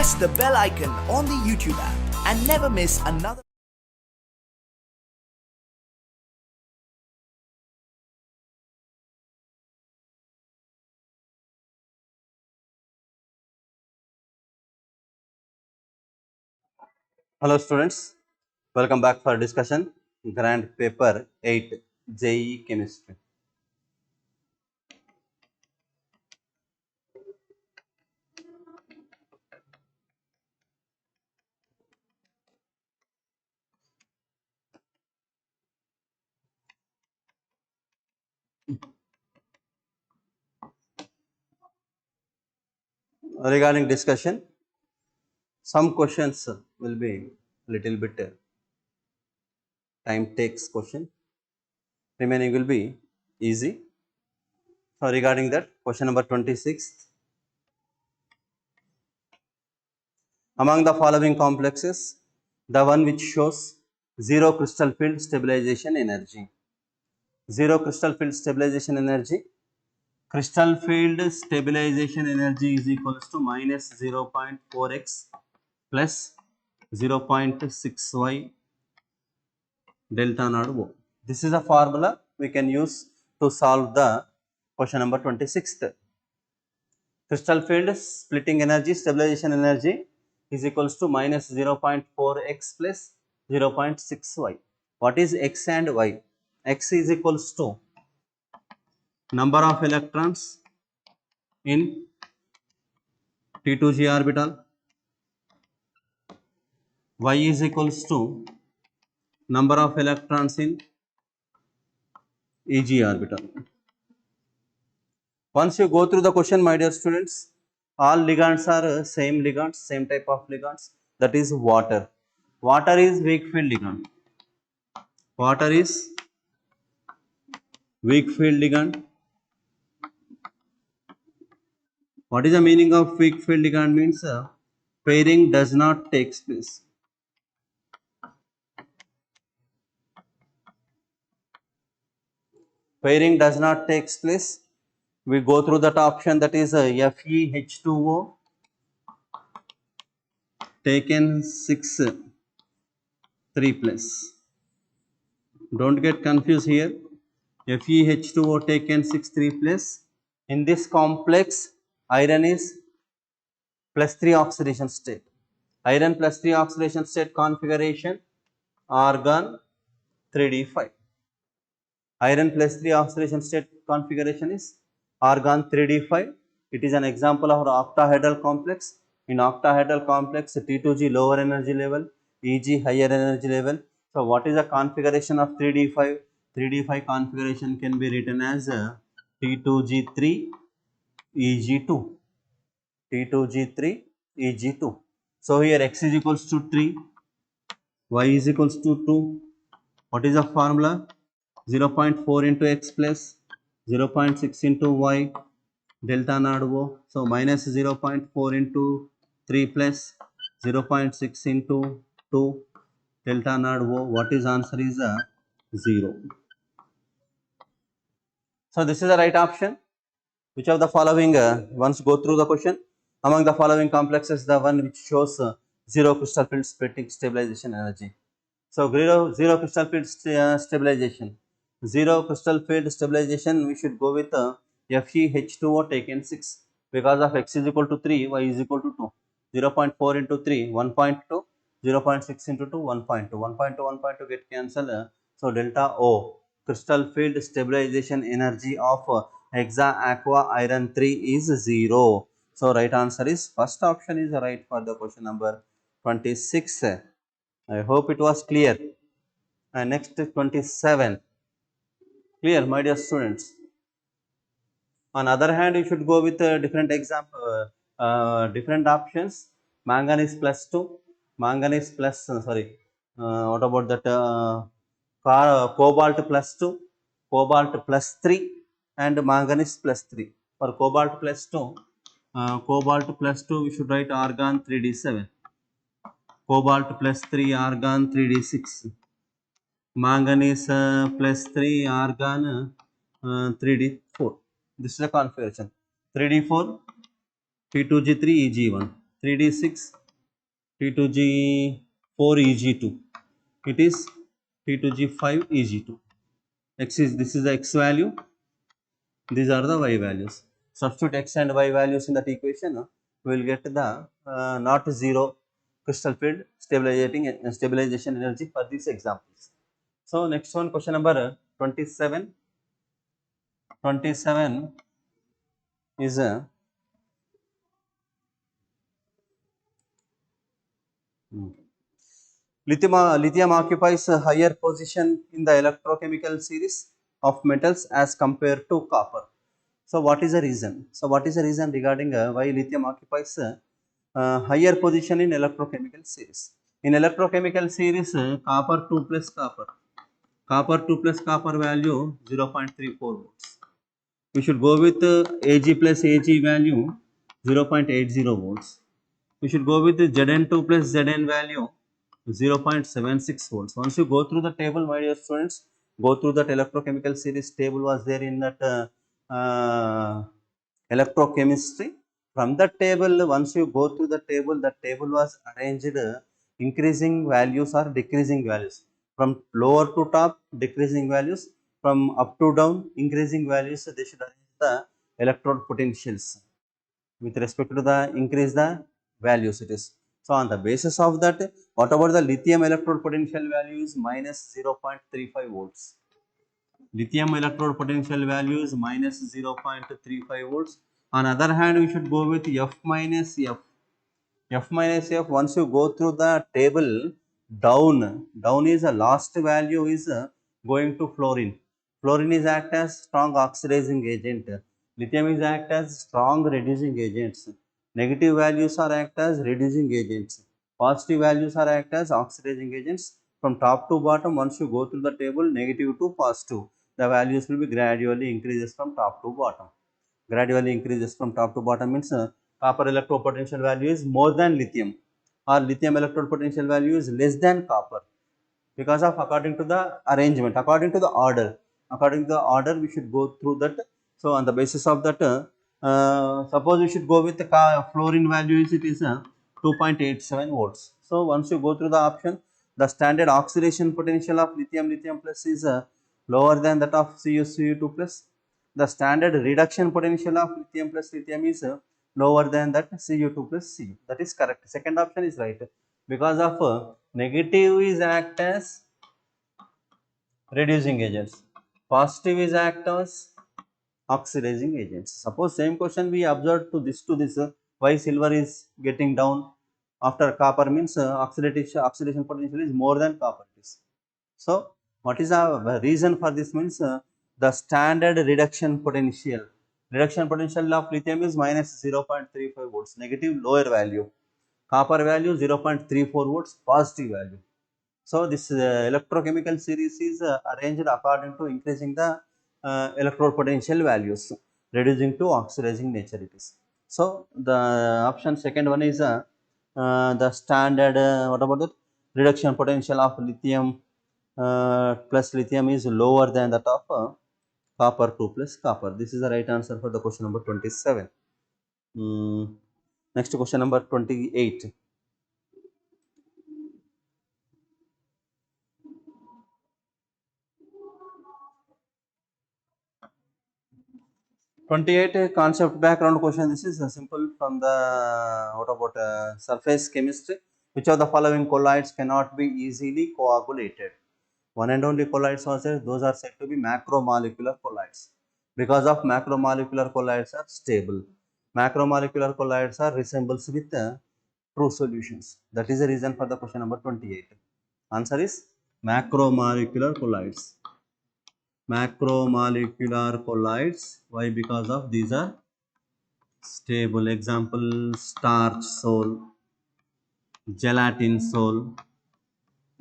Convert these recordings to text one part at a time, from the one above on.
press the bell icon on the YouTube app and never miss another. Hello students, welcome back for discussion Grand Paper 8 JEE Chemistry. Regarding discussion, some questions will be little bit time takes question, remaining will be easy. So regarding that, question number 26, among the following complexes, the one which shows zero crystal field stabilization energy. Zero crystal field stabilization energy, crystal field stabilization energy is equals to minus 0.4x plus 0.6y delta naught O. This is a formula we can use to solve the question number 26th. Crystal field splitting energy, stabilization energy is equals to minus 0.4x plus 0.6y. What is x and y? X is equals to number of electrons in T2g orbital, y is equals to number of electrons in Eg orbital. Once you go through the question, my dear students, all ligands are same ligands, same type of ligands, that is water. Water is weak field ligand. Water is weak field ligand. What is the meaning of weak field ligand? Means pairing does not take place. Pairing does not take place. We go through that option, that is FeH2O taken 6 3 plus. Don't get confused here. FeH2O taken 6 3 plus. In this complex, iron is plus 3 oxidation state. Iron plus 3 oxidation state configuration, argon 3d5. Iron plus 3 oxidation state configuration is argon 3d5. It is an example of octahedral complex. In octahedral complex, T2g lower energy level, Eg higher energy level. So what is the configuration of 3d5? 3d5 configuration can be written as T2g3 Eg2. T2g3 Eg2. So here x is equals to 3, y is equals to 2. What is the formula? 0.4 into x plus 0.6 into y delta naught O. So minus 0.4 into 3 plus 0.6 into 2 delta naught O. What is answer is 0. So this is the right option. Which of the following, once go through the question, among the following complexes the one which shows zero crystal field splitting stabilization energy. So zero crystal field stabilization. Zero crystal field stabilization, we should go with FeH2O taken 6 because of x is equal to 3, y is equal to 2. 0.4 into 3, 1.2, 0.6 into 2, 1.2. 1.2, 1.2 get cancelled. So delta O, crystal field stabilization energy of hexa aqua iron 3 is 0. So right answer is first option is right for the question number 26. I hope it was clear. And next 27. Clear, my dear students. On other hand, you should go with different example, different options. Manganese plus 2, manganese plus, what about that? Cobalt plus 2, cobalt plus 3, and manganese plus 3. For cobalt plus 2, we should write argon 3d7, cobalt plus 3, argon 3d6. Manganese plus 3, argon 3d4. This is the configuration. 3d4, T2g3, Eg1. 3d6, T2G4 Eg2. It is T2G5 Eg2. This is the x value. These are the y values. Substitute x and y values in that equation. We will get the not zero crystal field stabilization energy for these examples. So next one, question number 27. 27 is a lithium occupies a higher position in the electrochemical series of metals as compared to copper. So what is the reason? So what is the reason regarding why lithium occupies a higher position in electrochemical series? In electrochemical series, copper 2 plus copper value 0.34 volts. We should go with Ag plus Ag value 0.80 volts. We should go with the Zn2 plus Zn value 0.76 volts. Once you go through the table, my dear students, go through that electrochemical series table was there in that electrochemistry. From that table, once you go through the table was arranged increasing values or decreasing values. From lower to top, decreasing values. From up to down, increasing values. They should arrange the electrode potentials with respect to the increase the values it is. So on the basis of that, what about the lithium electrode potential value is minus 0.35 volts. Lithium electrode potential value is minus 0.35 volts. On other hand, we should go with F minus F. F minus F, once you go through the table, down is the last value is going to fluorine. Fluorine is act as strong oxidizing agent. Lithium is act as strong reducing agents. Negative values are act as reducing agents. Positive values are act as oxidizing agents. From top to bottom, once you go through the table, negative to positive, the values will be gradually increases from top to bottom. Gradually increases from top to bottom means copper electrode potential value is more than lithium, or lithium electrode potential value is less than copper, because of according to the arrangement, according to the order we should go through that. So on the basis of that, suppose we should go with the fluorine value is it is 2.87 volts. So once you go through the option, the standard oxidation potential of lithium plus is lower than that of Cu2 plus. The standard reduction potential of lithium plus lithium is lower than that Cu2 plus Cu. That is correct. Second option is right, because of negative is act as reducing agents, positive is act as oxidizing agents. Suppose same question we observed to this why silver is getting down after copper means oxidation potential is more than copper is. So what is the reason for this means the standard reduction potential of lithium is minus 0.35 volts, negative lower value, copper value 0.34 volts, positive value. So this electrochemical series is arranged according to increasing the electrode potential values, reducing to oxidizing nature it is. So the option second one is the standard what about that reduction potential of lithium plus lithium is lower than that of copper 2 plus copper. This is the right answer for the question number 27. Next question number 28. 28 concept background question. This is simple from the what about surface chemistry. Which of the following colloids cannot be easily coagulated? One and only colloids are there. Those are said to be macromolecular colloids. Because of macromolecular colloids are stable. Macromolecular colloids are resembles with true solutions. That is the reason for the question number 28. Answer is macromolecular colloids. Macromolecular colloids. Why? Because of these are stable. Example, starch sol, gelatin sol.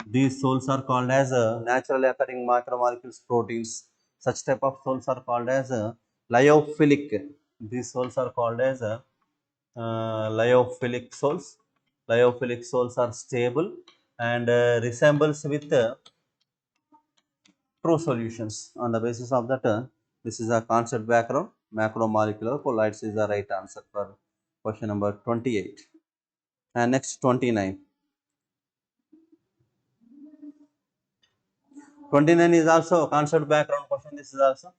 These sols are called as naturally occurring macromolecules proteins. Such type of sols are called as lyophilic. These sols are called as lyophilic sols. Lyophilic sols are stable and resembles with true solutions. On the basis of that, this is a concept background. Macromolecular colloids is the right answer for question number 28. And next 29. 29 is also concept background question. This is also.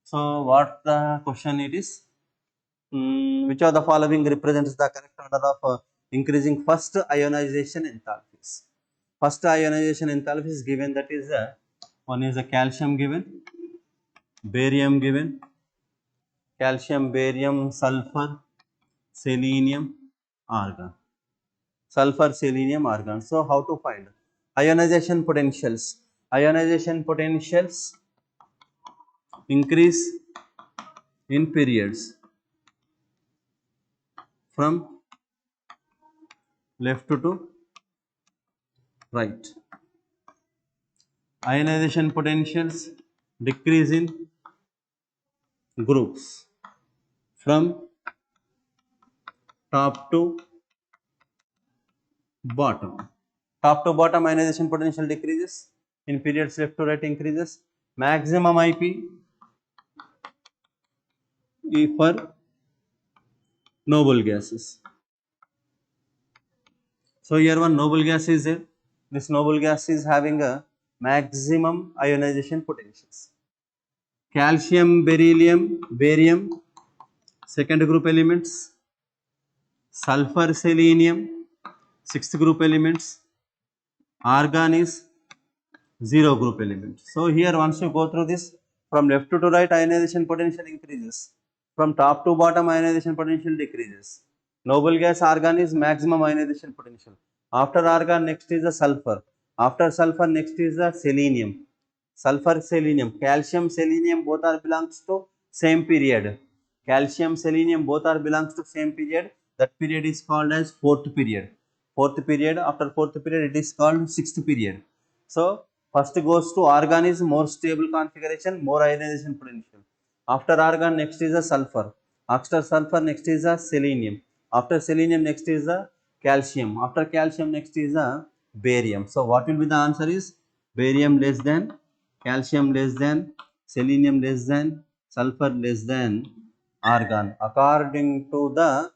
So what the question it is? Which of the following represents the correct order of increasing first ionization enthalpies? First ionization enthalpy is given, that is one is a calcium given, barium given, calcium, barium, sulfur, selenium, argon. Sulfur, selenium, argon. So how to find ionization potentials? Ionization potentials increase in periods from left to right. Ionization potentials decrease in groups from top to bottom. Top to bottom ionization potential decreases, in periods left to right increases. Maximum IP for noble gases. So here one noble gas is there. This noble gas is having a maximum ionization potentials. Calcium, beryllium, barium, second group elements. Sulfur, selenium, sixth group elements. Argon is zero group element. So here once you go through this, from left to right ionization potential increases, from top to bottom ionization potential decreases. Noble gas argon is maximum ionization potential. After argon next is the sulfur. After sulfur next is the selenium. Sulfur, selenium, calcium, selenium both are belongs to same period. Calcium, selenium both are belongs to same period. That period is called as fourth period. Fourth period, after fourth period it is called sixth period. So first goes to argon is more stable configuration, more ionization potential. After argon next is the sulfur. After sulfur next is the selenium. After selenium next is the calcium. After calcium next is the barium. So what will be the answer is barium less than, calcium less than, selenium less than, sulfur less than argon according to the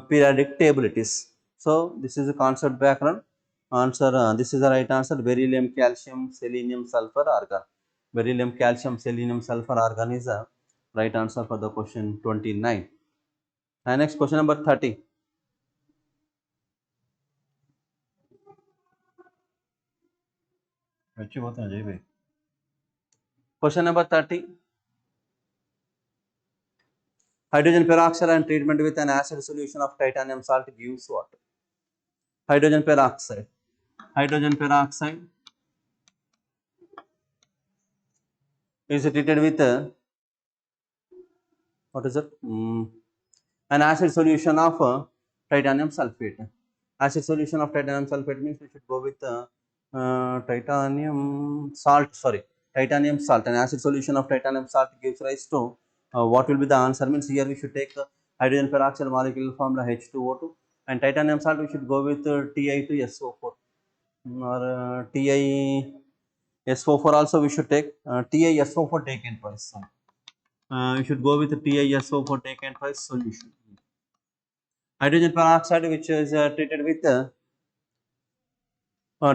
periodic table it is. So this is the concept background. Answer, this is the right answer: beryllium, calcium, selenium, sulfur, argon. Beryllium, calcium, selenium, sulfur, argon is the right answer for the question 29. And next question number 30. Question number 30. Hydrogen peroxide and treatment with an acid solution of titanium salt gives what? Hydrogen peroxide. Hydrogen peroxide is treated with what is it? An acid solution of titanium sulfate. Acid solution of titanium sulfate means we should go with titanium salt. Sorry, titanium salt. An acid solution of titanium salt gives rise to what will be the answer? Means here we should take hydrogen peroxide molecule formula H2O2, and titanium salt we should go with Ti2SO4 or TiSO4 also we should take. TiSO4 taken twice. We should go with TiSO4 taken twice solution. Hydrogen peroxide which is treated with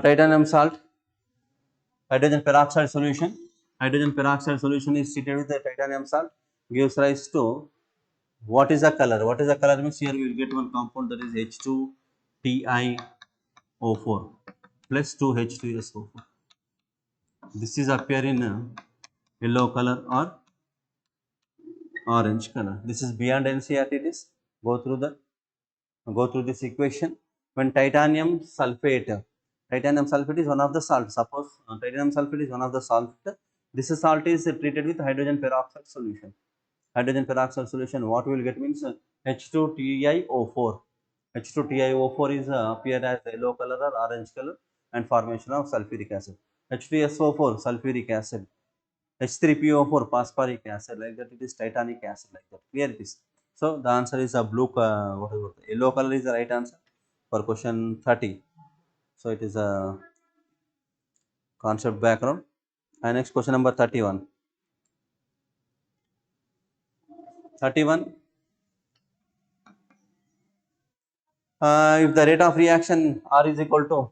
titanium salt. Hydrogen peroxide solution. Hydrogen peroxide solution is treated with the titanium salt, gives rise to what is the color? What is the color means here we will get one compound, that is H2TiO4 plus 2H2SO4. This is appear in yellow color or orange color. This is beyond NCERT. It is go through this equation. When titanium sulfate is one of the salts. Suppose titanium sulfate is one of the salt. This salt is treated with hydrogen peroxide solution. Hydrogen peroxide solution, what we will get means H2TiO4. H2TiO4 is appear as yellow color or orange color and formation of sulfuric acid. H2SO4 sulfuric acid. H3PO4 phosphoric acid, like that it is titanic acid, like that. Clear it is. So the answer is a blue, yellow color is the right answer for question 30. So it is a concept background. And next question number 31. 31. If the rate of reaction R is equal to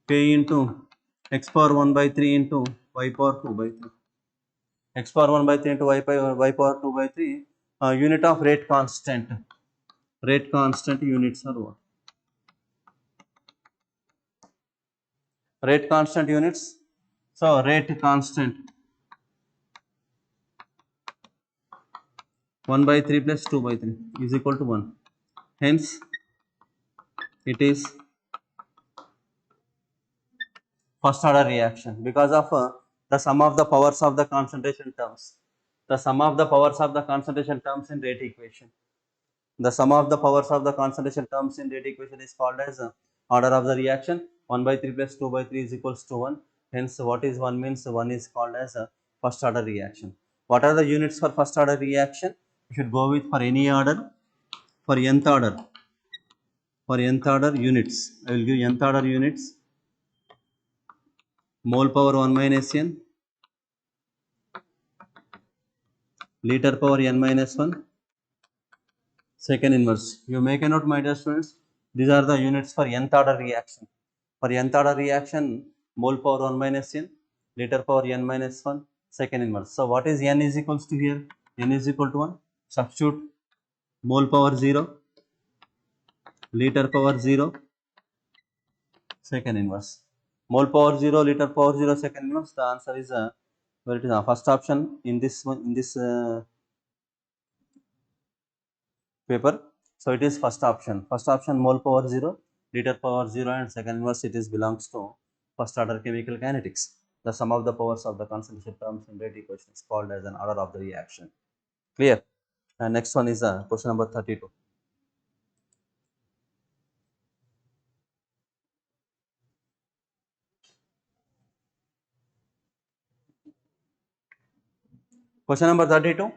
K into x power 1 by 3 into y power 2 by 3, x power 1 by 3 into y power 2 by 3, unit of rate constant units are what? Rate constant units. So rate constant 1 by 3 plus 2 by 3 is equal to 1. Hence it is first order reaction because of the sum of the powers of the concentration terms. The sum of the powers of the concentration terms in rate equation. The sum of the powers of the concentration terms in rate equation is called as order of the reaction. 1 by 3 plus 2 by 3 is equals to 1. Hence what is 1 means 1 is called as a first order reaction. What are the units for first order reaction? You should go with for any order. For nth order, units, I will give nth order units. Mole power 1 minus n, liter power n minus 1, second inverse. You make a note, my dear students. These are the units for nth order reaction. For nth order reaction, mole power 1 minus n, liter power n minus 1, second inverse. So what is n is equals to here? N is equal to 1. Substitute mole power 0, liter power 0, second inverse. Mole power 0, liter power 0, second inverse. The answer is where it is first option in this one, in this paper. So it is first option. First option mole power 0, liter power 0, and second inverse it is belongs to first order chemical kinetics. The sum of the powers of the concentration terms in rate equation is called as an order of the reaction. Clear? And next one is question number 32. Question number 32.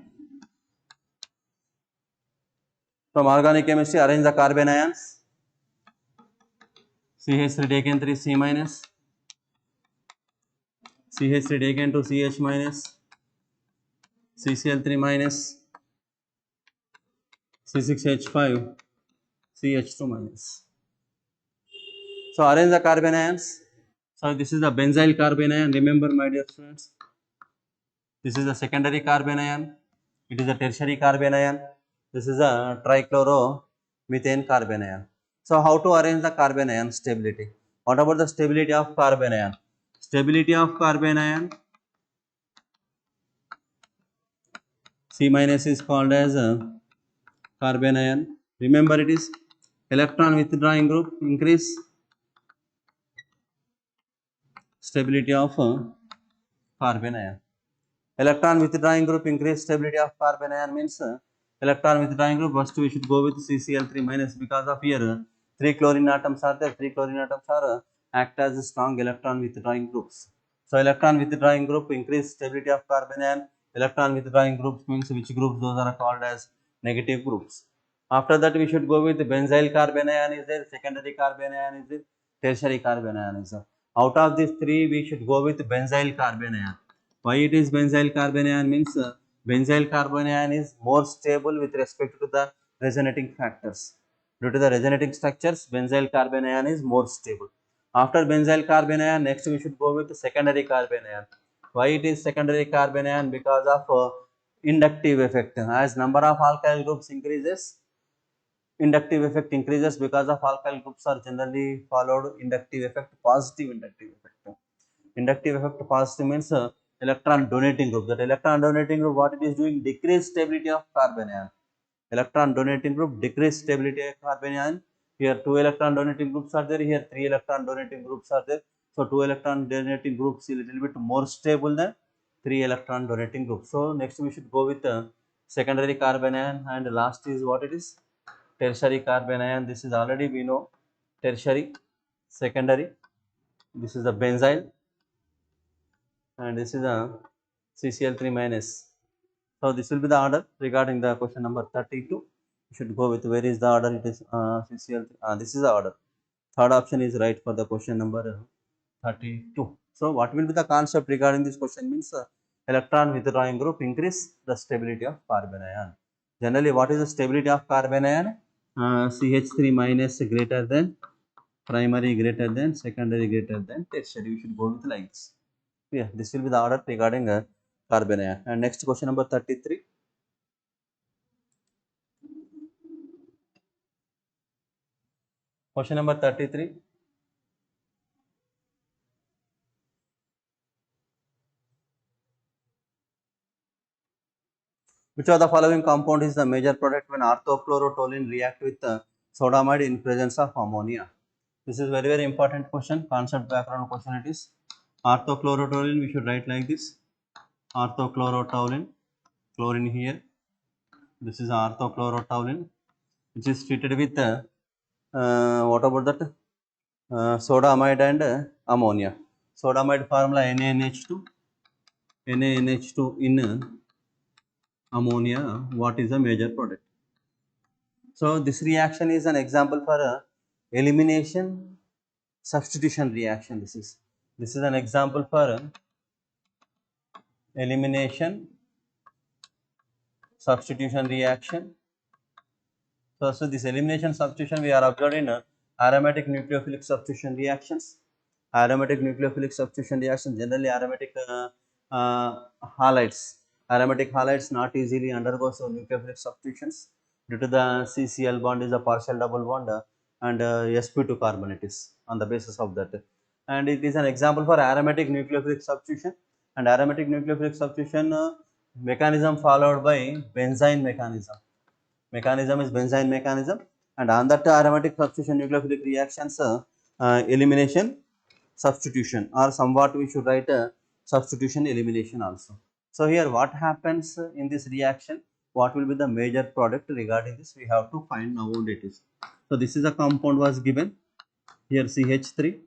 From organic chemistry, arrange the carbon ions. CH3 taken 3 C minus, CH3 taken 2 CH minus, CCl3 minus, C6H5, CH2 minus. So arrange the carbon ions. So this is the benzyl carbon ion. Remember, my dear students, this is the secondary carbon ion. It is a tertiary carbon ion. This is a trichloromethane carbon ion. So how to arrange the carbon ion stability? What about the stability of carbon ion? Stability of carbon ion, C minus is called as a carbon ion. Remember, it is electron withdrawing group increase stability of carbon ion. Electron withdrawing group increase stability of carbon ion means electron withdrawing group. First we should go with CCl3 minus because of here 3 chlorine atoms are there. 3 chlorine atoms are act as strong electron withdrawing groups. So electron withdrawing group increase stability of carbon ion. Electron withdrawing groups means which groups? Those are called as negative groups. After that we should go with the benzyl carbon ion is there, secondary carbon ion is there, tertiary carbon ion is there. Out of these three we should go with benzyl carbon ion. Why it is benzyl carbon ion means benzyl carbon ion is more stable with respect to the resonating factors. Due to the resonating structures, benzyl carbon ion is more stable. After benzyl carbon ion, next we should go with the secondary carbon ion. Why it is secondary carbon ion? Because of inductive effect. As number of alkyl groups increases, inductive effect increases. Because of alkyl groups are generally followed inductive effect, positive inductive effect. Inductive effect positive means electron donating group. That electron donating group, what it is doing? Decrease stability of carbon ion. Electron donating group decrease stability of carbon ion. Here 2 electron donating groups are there. Here 3 electron donating groups are there. So 2 electron donating groups is a little bit more stable than 3 electron donating groups. So next we should go with secondary carbon ion, and last is what it is? Tertiary carbon ion. This is already we know tertiary, secondary. This is the benzyl, and this is a CCl3 minus. So this will be the order regarding the question number 32. You should go with where is the order? It is CCl3. This is the order. Third option is right for the question number 32. So what will be the concept regarding this question means electron withdrawing group increase the stability of carbon ion. Generally, what is the stability of carbon ion? CH3 minus greater than primary greater than secondary greater than tertiary. We should go with like this. Yeah, this will be the order regarding carbon ion. And next question number 33. Question number 33. Which of the following compound is the major product when orthochlorotoluene react with sodamide in presence of ammonia? This is very important question, concept background question it is. Orthochlorotoluene we should write like this. Orthochlorotoluene, chlorine here. This is orthochlorotoluene which is treated with what about that? Sodamide and ammonia. Sodamide formula NaNH2, NaNH2 in ammonia. What is the major product? So this reaction is an example for a elimination substitution reaction. This is an example for a elimination substitution reaction. So this elimination substitution we are observed in aromatic nucleophilic substitution reactions. Aromatic nucleophilic substitution reactions, generally aromatic halides. Aromatic halides not easily undergo so nucleophilic substitutions due to the CCl bond is a partial double bond and sp2 carbon it is on the basis of that. And it is an example for aromatic nucleophilic substitution, and aromatic nucleophilic substitution mechanism followed by benzene mechanism. Mechanism is benzene mechanism, and on that aromatic substitution nucleophilic reactions elimination substitution, or somewhat we should write substitution elimination also. So here what happens in this reaction, what will be the major product regarding this, we have to find now what it is. So this is a compound was given here CH3,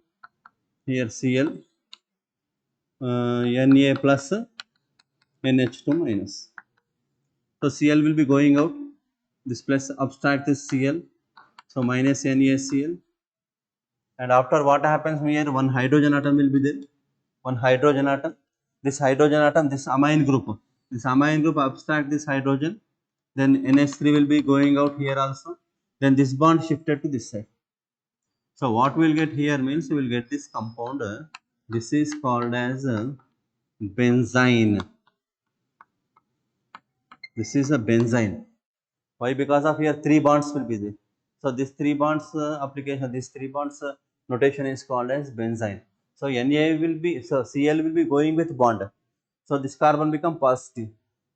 here Cl, Na plus NH2 minus. So Cl will be going out, this plus abstract this Cl, so minus NaCl, and after what happens here, one hydrogen atom will be there, one hydrogen atom, this hydrogen atom, this amine group abstract this hydrogen, then NH3 will be going out here also, then this bond shifted to this side. So what we will get here means we will get this compound, this is called as benzene. This is a benzene. Why? Because of here 3 bonds will be there. So this 3 bonds application, this 3 bonds notation is called as benzene. So Na will be, so Cl will be going with bond. So this carbon become positive.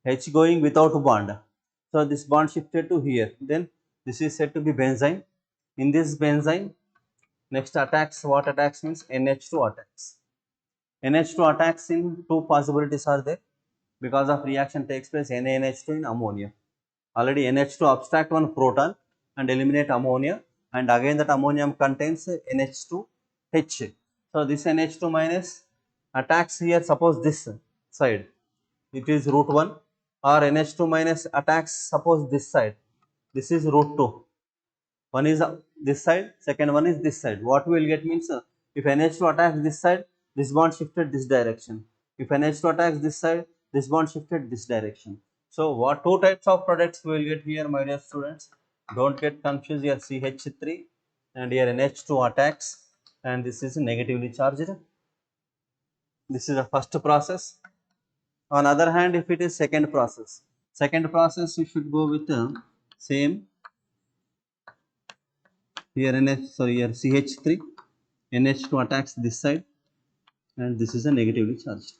H going without bond. So this bond shifted to here. Then this is said to be benzene. In this benzene, next attacks, what attacks means NH2 attacks. NH2 attacks in 2 possibilities are there. Because of reaction takes place NaNH2 in ammonia. Already NH2 abstract one proton and eliminate ammonia, and again that ammonium contains NH2H. So this NH2 minus attacks here, suppose this side, it is root 1, or NH2 minus attacks suppose this side, this is root 2. One is this side, second one is this side. What we will get means if NH2 attacks this side, this bond shifted this direction. If NH2 attacks this side, this bond shifted this direction. So what 2 types of products we will get here, my dear students? Don't get confused, here CH3 and here NH2 attacks, and this is negatively charged. This is the first process. On other hand, if it is second process we should go with the same. Here here CH3, NH2 attacks this side, and this is a negatively charged.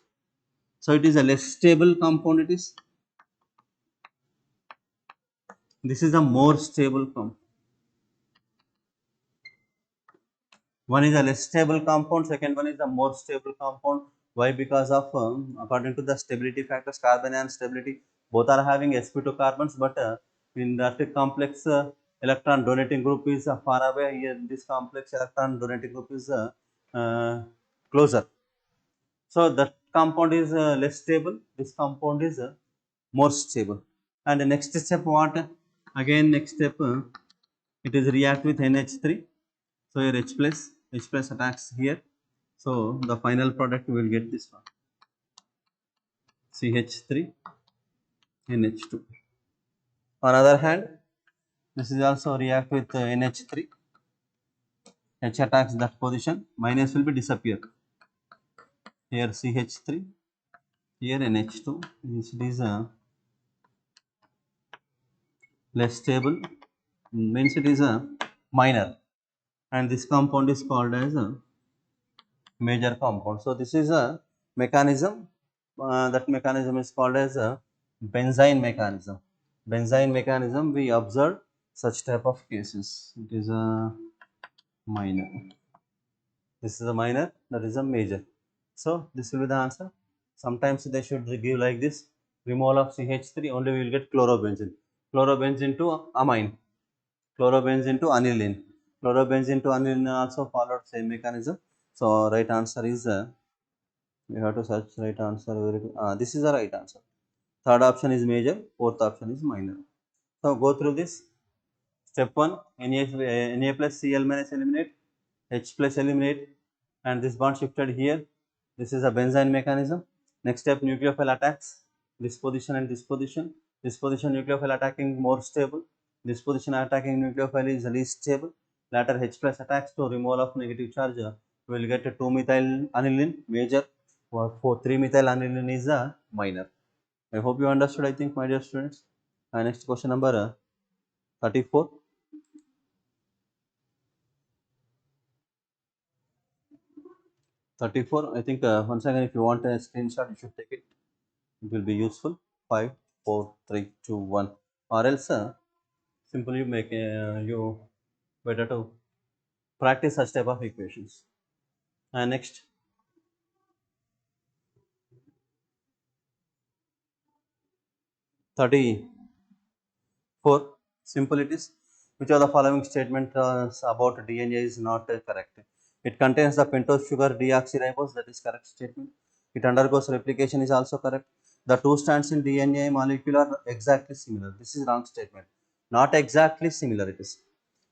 So it is a less stable compound it is. This is a more stable compound. One is a less stable compound, second one is a more stable compound. Why? Because of according to the stability factors, carbon and stability, both are having sp2 carbons, but in that complex electron donating group is far away. Here this complex electron donating group is closer. So that compound is less stable, this compound is more stable. And the next step what? Again next step it is react with NH3. So here H plus attacks here. So the final product we will get this one, CH3 NH2. On other hand, This is also react with NH3. H attacks that position. Minus will be disappear. Here CH3. Here NH2. This is less stable. Means it is a minor. And this compound is called as a major compound. So this is a mechanism. That mechanism is called as a benzene mechanism. Benzene mechanism, we observe such type of cases. It is a minor. This is a minor, that is a major. So this will be the answer. Sometimes they should give like this: removal of CH3, only we will get chlorobenzene. Chlorobenzene to amine. Chlorobenzene to aniline. Chlorobenzene to aniline also followed same mechanism. So right answer is we have to search right answer. This is the right answer. Third option is major, fourth option is minor. So go through this. Step 1, Na plus Cl minus eliminate, H plus eliminate, and this bond shifted here. This is a benzene mechanism. Next step, nucleophile attacks this position and this position. This position nucleophile attacking more stable. This position attacking nucleophile is least stable. Later H plus attacks to removal of negative charge. We will get a 2-methyl aniline major, or 3-methyl aniline is a minor. I hope you understood, I think, my dear students. Next question number 34. 34. I think once again, if you want a screenshot, you should take it. It will be useful. 5, 4, 3, 2, 1. Or else simply make you better to practice such type of equations. And next, 34. Simple it is. Which of the following statements about DNA is not correct? It contains the pentose sugar deoxyribose, that is correct statement. It undergoes replication is also correct. The two strands in DNA molecule are exactly similar. This is wrong statement. Not exactly similar it is.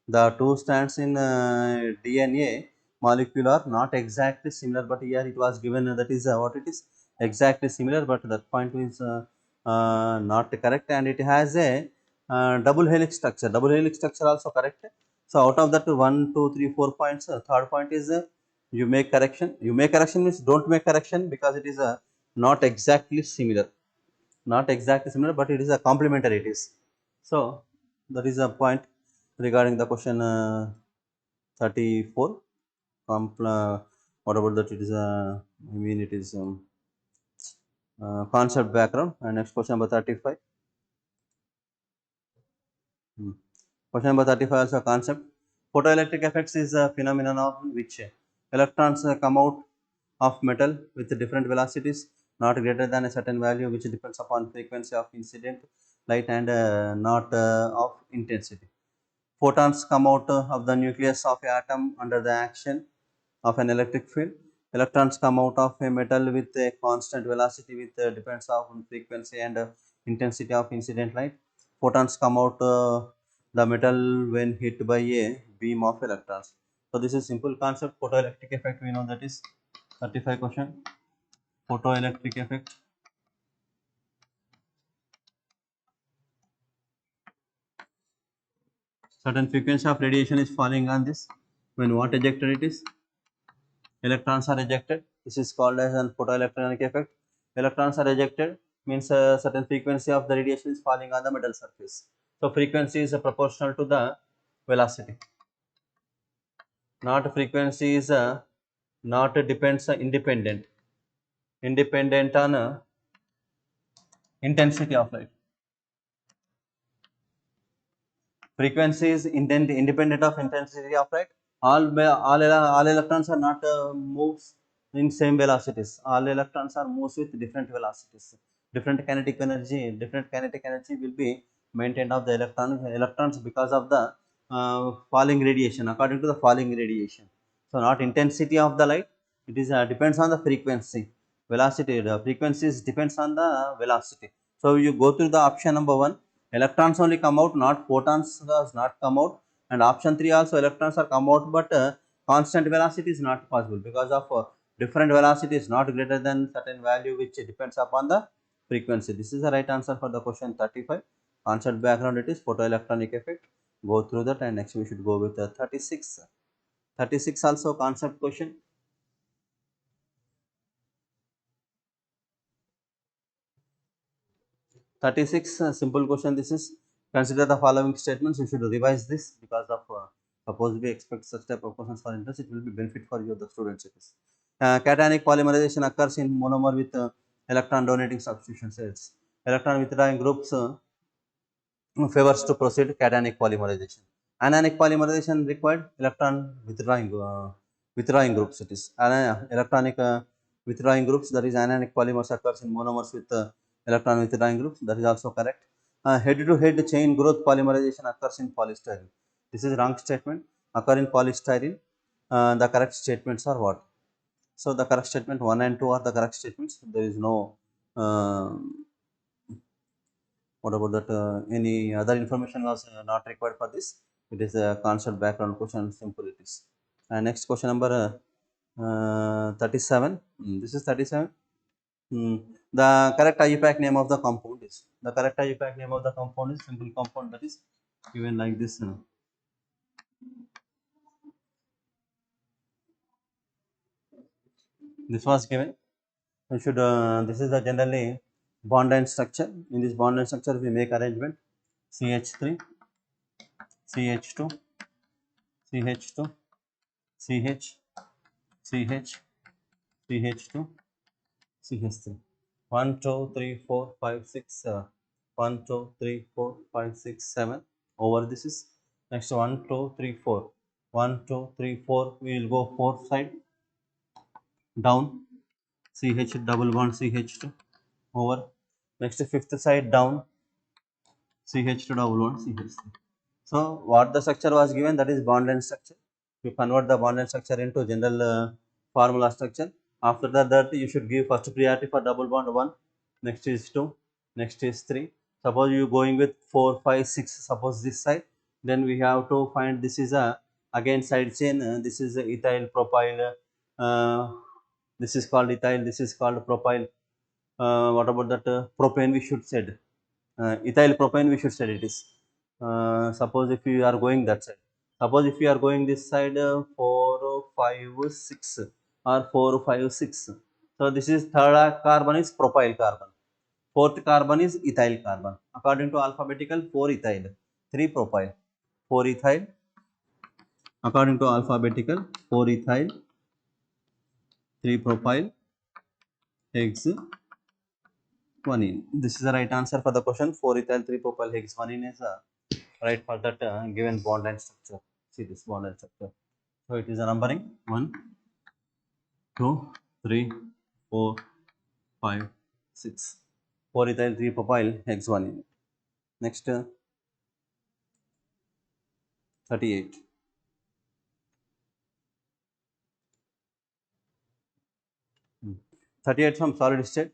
The two strands in DNA molecule are not exactly similar, but here it was given that is what it is, exactly similar, but that point is not correct, and it has a double helix structure. Double helix structure also correct. So out of that 1, 2, 3, 4 points, third point is you make correction. You make correction means don't make correction, because it is not exactly similar. Not exactly similar, but it is a complementary it is. So that is a point regarding the question 34. What about that? It is I mean it is concept background. And next question number 35. Question number 35 also concept. Photoelectric effects is a phenomenon of which electrons come out of metal with different velocities not greater than a certain value, which depends upon frequency of incident light and not of intensity. Photons come out of the nucleus of an atom under the action of an electric field. Electrons come out of a metal with a constant velocity with depends on frequency and intensity of incident light. Photons come out the metal when hit by a beam of electrons. So this is simple concept. Photoelectric effect, we know that is 35 question. Photoelectric effect. Certain frequency of radiation is falling on this. When what ejected it is? Electrons are ejected. This is called as an photoelectronic effect. Electrons are ejected means a certain frequency of the radiation is falling on the metal surface. So frequency is proportional to the velocity. Not frequency is not depends independent on intensity of light. Frequency is independent of intensity of light. All electrons are not moves in same velocities. All electrons are moves with different velocities. Different kinetic energy will be maintained of the electrons because of the falling radiation, according to the falling radiation. So not intensity of the light, it is depends on the frequency. Velocity, the frequencies depends on the velocity. So you go through the option number 1. Electrons only come out, not photons does not come out. And option 3 also electrons are come out, but constant velocity is not possible because of different velocity is not greater than certain value, which depends upon the frequency. This is the right answer for the question 35. Concept background, it is photoelectronic effect. go through that, and next we should go with 36. 36 also concept question. Simple question. This is, consider the following statements. You should revise this because of suppose we expect such type of questions for interest, it will be benefit for you the students. It is cationic polymerization occurs in monomer with electron donating substitution cells. Electron withdrawing groups favors to proceed cationic polymerization. Anionic polymerization required electron withdrawing groups. It is electronic withdrawing groups, that is anionic polymers occurs in monomers with electron withdrawing groups, that is also correct. Head to head chain growth polymerization occurs in polystyrene. This is wrong statement. Occur in polystyrene. The correct statements are what? So the correct statement 1 and 2 are the correct statements. There is no uh, what about that? Any other information was not required for this. It is a concept background question, simple it is. Next question number 37. This is 37. The correct IUPAC name of the compound is, simple compound, that is given like this. This was given. We should, this is the generally bond line structure. In this bond line structure, we make arrangement CH3, CH2, CH2, CH, CH, CH2, CH3. 1, 2, 3, 4, 5, 6, 1, 2, 3, 4, 5, 6, 7. Over this is next 1, 2, 3, 4. 1, 2, 3, 4. We will go fourth side down. CH double bond CH2 over. Next fifth side down. CH2 double bond CH3. So what the structure was given, that is bond line structure. You convert the bond line structure into general formula structure. After that you should give first priority for double bond 1, next is 2, next is 3. Suppose you going with 4, 5, 6, suppose this side, then we have to find, this is a again side chain, this is ethyl propyl, this is called ethyl, this is called propyl. What about that propane we should said, ethyl propane we should said it is. Suppose if you are going that side, suppose if you are going this side 4, 5, 6 or 4, 5, 6. So this is third carbon is propyl carbon, fourth carbon is ethyl carbon. According to alphabetical, 4 ethyl, 3 propyl, 4 ethyl. According to alphabetical, 4 ethyl, 3 propyl, hex 1 in. This is the right answer for the question. 4 ethyl, 3 propyl, hex 1 in is right for that given bond line structure. See this bond line structure. So it is a numbering 1, 2, 3, 4, 5, 6. 4 ethyl, 3 propyl, hex 1 in. Next 38. 38 from solid state.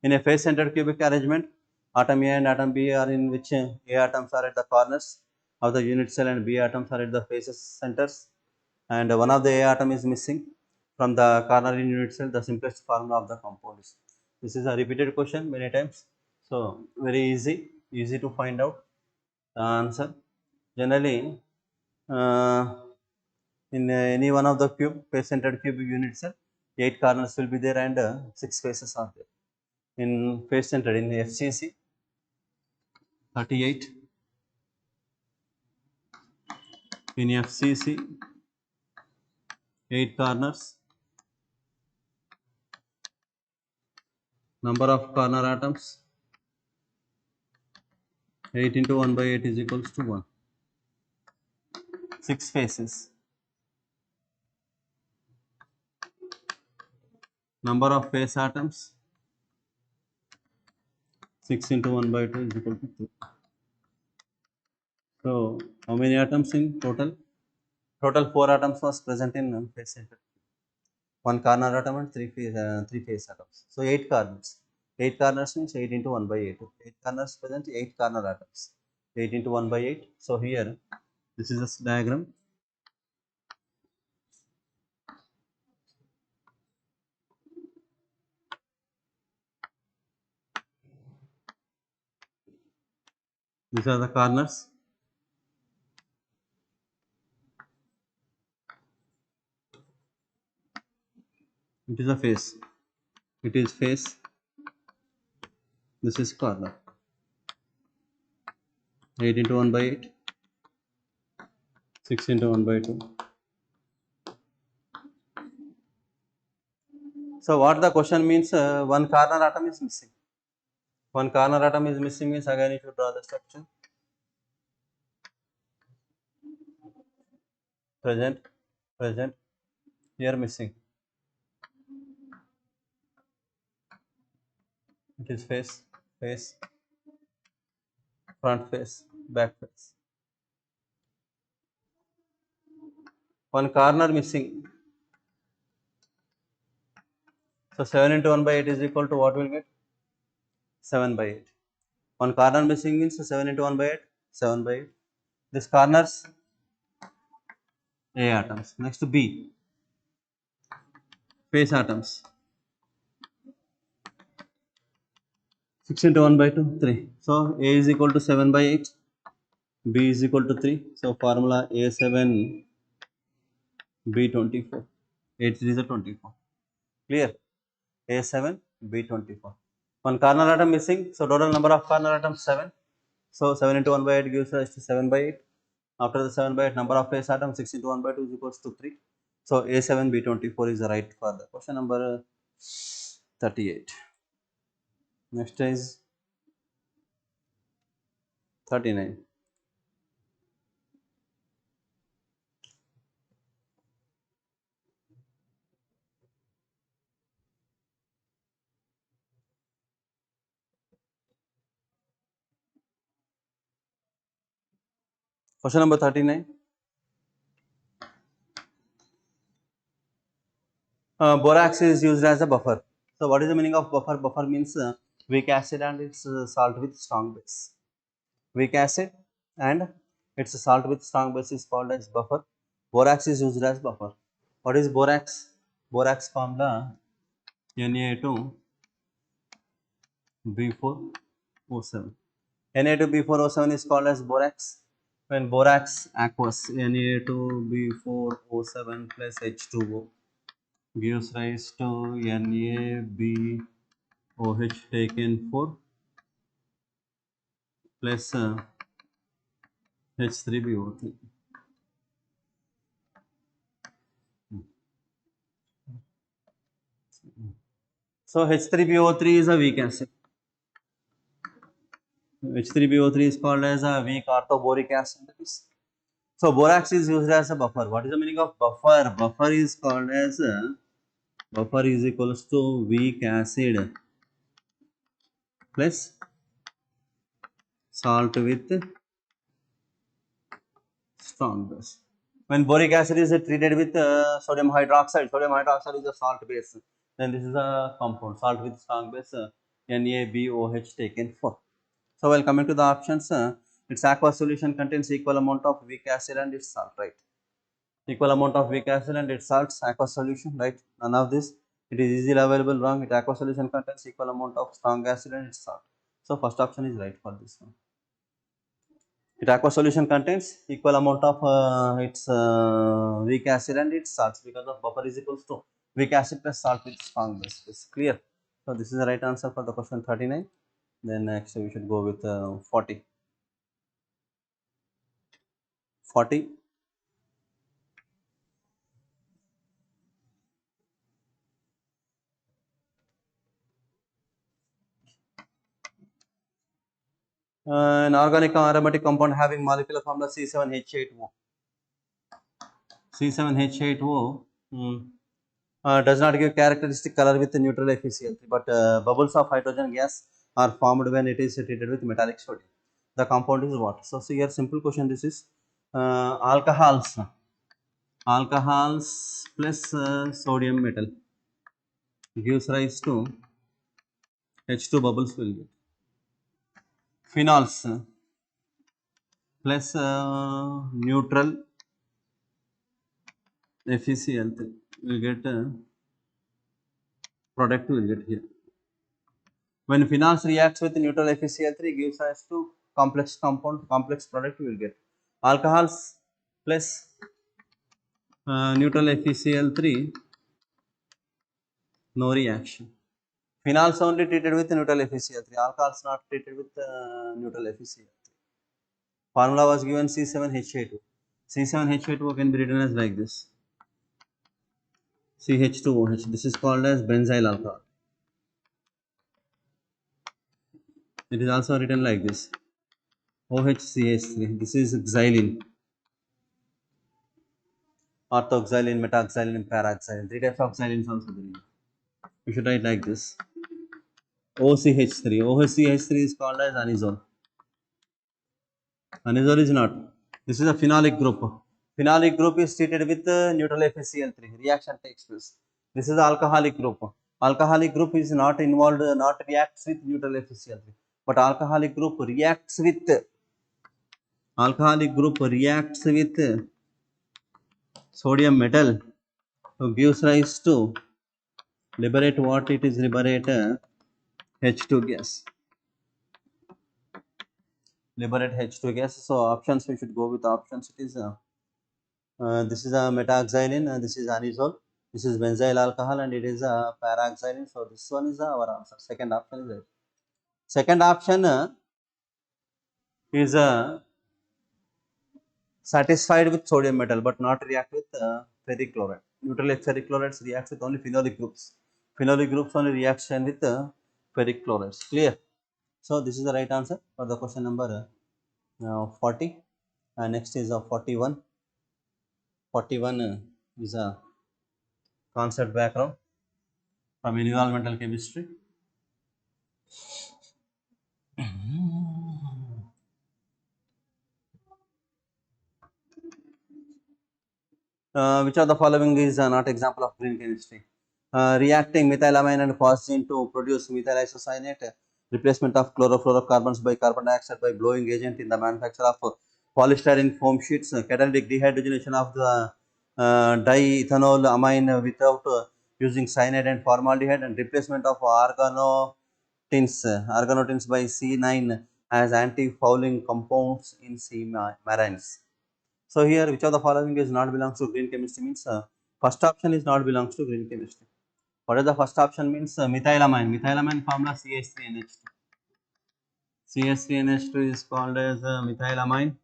In a face centered cubic arrangement, atom A and atom B are in which A atoms are at the corners of the unit cell and B atoms are at the faces centers, and one of the A atom is missing from the corner in unit cell. The simplest formula of the compound is. This is a repeated question many times, so very easy to find out the answer. Generally, uh, in any one of the cube, face centered cube unit cell, 8 corners will be there and 6 faces are there. In face centered, in FCC, 38. In FCC, 8 corners. Number of corner atoms, 8 into 1 by 8 is equals to 1. 6 faces. Number of face atoms, 6 into 1 by 2 is equal to 2. So, how many atoms in total? Total 4 atoms was present in face center. 1 corner atom and 3 face atoms. So, 8 corners. 8 corners means 8 into 1 by 8. 8 corners present, 8 corner atoms. 8 into 1 by 8. So, here, this is a diagram. These are the corners. It is a face. It is face. This is corner. 8 into 1 by 8. 6 into 1 by 2. So what the question means, one corner atom is missing. One corner atom is missing means again you should draw the structure. Present, present, here missing. It is face, face, front face, back face. One corner missing. So 7 into 1 by 8 is equal to what we'll get? 7 by 8. One corner missing means 7 into 1 by 8, 7 by 8. This corners A atoms. Next to B, face atoms. 6 into 1 by 2, 3. So A is equal to 7 by 8, B is equal to 3. So formula A7, B24. 8 3 is a 24. Clear? A7, B24. One corner atom missing. So total number of corner atoms 7. So 7 into 1 by 8 gives rise to 7 by 8. After the 7 by 8, number of face atoms 6 into 1 by 2 is equals to 3. So A7, B24 is the right for the question number 38. Next is 39. Question number 39. Borax is used as a buffer. So what is the meaning of buffer? Buffer means weak acid and its salt with strong base. Weak acid and its salt with strong base is called as buffer. Borax is used as buffer. What is borax? Borax formula Na2B4O7. Na2B4O7 is called as borax. When borax aqueous Na2B4O7 plus H2O gives rise to NaBOH taken 4 plus H3BO3. So H3BO3 is a weak acid. H3BO3 is called as a weak orthoboric acid. So borax is used as a buffer. What is the meaning of buffer? Buffer is called as buffer is equals to weak acid plus salt with strong base. When boric acid is treated with sodium hydroxide is a salt base. Then this is a compound, salt with strong base, NaBOH taken 4. So while coming to the options, its aqueous solution contains equal amount of weak acid and its salt, right? Equal amount of weak acid and its salts, aqueous solution, right? None of this. It is easily available, wrong. Its aqueous solution contains equal amount of strong acid and its salt. So first option is right for this one. Its aqueous solution contains equal amount of its weak acid and its salts, because of buffer is equals to weak acid plus salt with strong base. It's clear. So this is the right answer for the question 39. Then next we should go with 40. 40. An organic aromatic compound having molecular formula C7H8O. C7H8O does not give characteristic color with neutral FeCl3, but bubbles of hydrogen gas are formed when it is treated with metallic sodium. The compound is what? So see here, simple question this is. Alcohols plus sodium metal gives rise to H2 bubbles will get. Phenols plus neutral FeCl3 will get product will get here. When phenols reacts with neutral FeCl3 gives rise to complex compound, complex product we will get. Alcohols plus neutral FeCl3 no reaction. Phenols only treated with neutral FeCl3. Alcohols not treated with neutral FeCl3. Formula was given C7H8. C7H8 can be written as like this. CH2OH. This is called as benzyl alcohol. It is also written like this. OHCH3. This is xylene. Orthoxylene, metaxylene, paraxylene. 3 types of xylene also there. We should write like this. OCH3. OCH3 is called as anisole. Anisole is not. This is a phenolic group. Phenolic group is treated with neutral FeCl3. Reaction takes place. This is the alcoholic group. Alcoholic group is not involved, not reacts with neutral FeCl3. But alcoholic group reacts with sodium metal, so gives rise to liberate what it is liberate H2 gas. Liberate H2 gas. So options, we should go with options. It is this is a metaxylene and this is anisole. This is benzyl alcohol and it is a paraxylene. So this one is our answer. Second option is it. Second option is satisfied with sodium metal but not react with ferric chloride. Neutral ferric chlorides reacts with only phenolic groups. Phenolic groups only reaction with ferric chlorides. Clear? So this is the right answer for the question number 40. Next is 41. 41 is a concept background from environmental chemistry. Which of the following is not example of green chemistry? Reacting methylamine and phosgene to produce methyl isocyanate, replacement of chlorofluorocarbons by carbon dioxide by blowing agent in the manufacture of polystyrene foam sheets, catalytic dehydrogenation of the diethanol amine without using cyanide and formaldehyde, and replacement of organotins by C9 as anti-fouling compounds in sea marines. So here, which of the following is not belongs to green chemistry means first option is not belongs to green chemistry. What is the first option means methylamine. Methylamine formula CH3NH2. CH3NH2 is called as methylamine.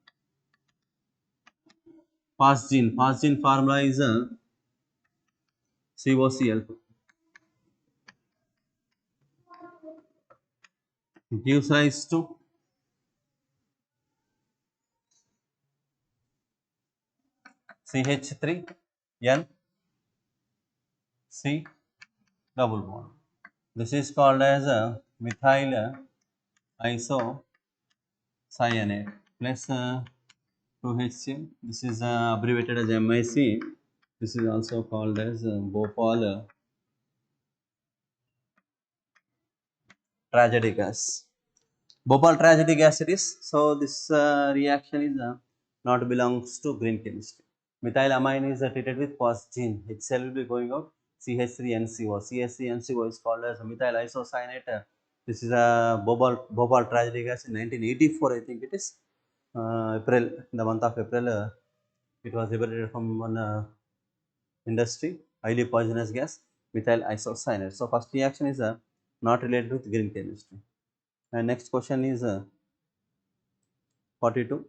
Phosgene. Phosgene formula is COCl2. Gives rise to CH3N C double bond. This is called as methyl isocyanate plus 2HCl. This is abbreviated as MIC. This is also called as Bhopal tragedy gas. Bhopal tragedy gas it is. So this reaction is not belongs to green chemistry. Methylamine is treated with phosgene. HCl will be going out. CH3NCO. CH3NCO is called as methyl isocyanate. This is a Bhopal tragedy gas in 1984. I think it is April. In the month of April, it was liberated from one industry. Highly poisonous gas, methyl isocyanate. So first reaction is not related with green chemistry. And next question is 42.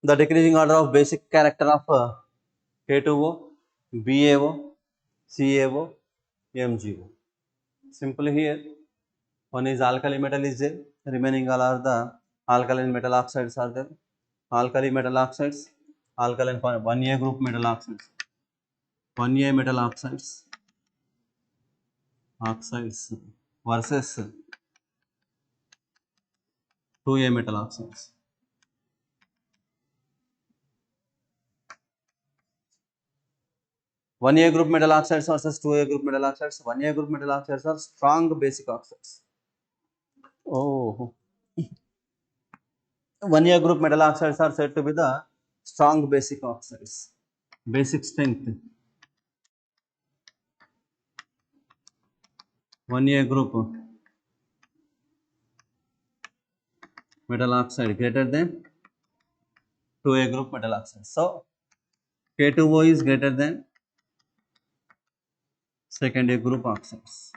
The decreasing order of basic character of K2O, BaO, CaO, MgO. Simply here, one is alkali metal is there, remaining all are the alkaline metal oxides are there. Alkali metal oxides, alkaline 1A group metal oxides, 1A metal oxides versus 2A metal oxides. 1A group metal oxides versus 2A group metal oxides. 1A group metal oxides are strong basic oxides. Oh, 1A group metal oxides are said to be the strong basic oxides. Basic strength. 1A group metal oxide greater than 2A group metal oxide. So K2O is greater than second year group oxides.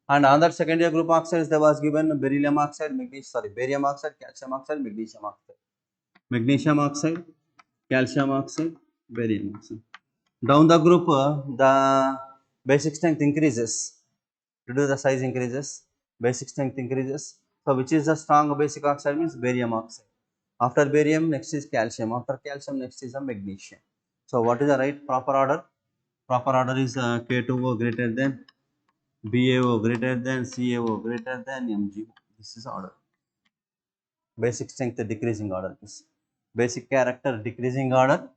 And another second year group oxides there was given barium oxide, barium oxide, calcium oxide, magnesium oxide. Magnesium oxide, calcium oxide, barium oxide. Down the group, the basic strength increases. Due to the size increases, basic strength increases. So, which is the strong basic oxide means barium oxide. After barium, next is calcium. After calcium, next is a magnesium. So, what is the right proper order? Proper order is K2O greater than BaO greater than CaO greater than MgO. This is order. Basic strength decreasing order. This basic character decreasing order.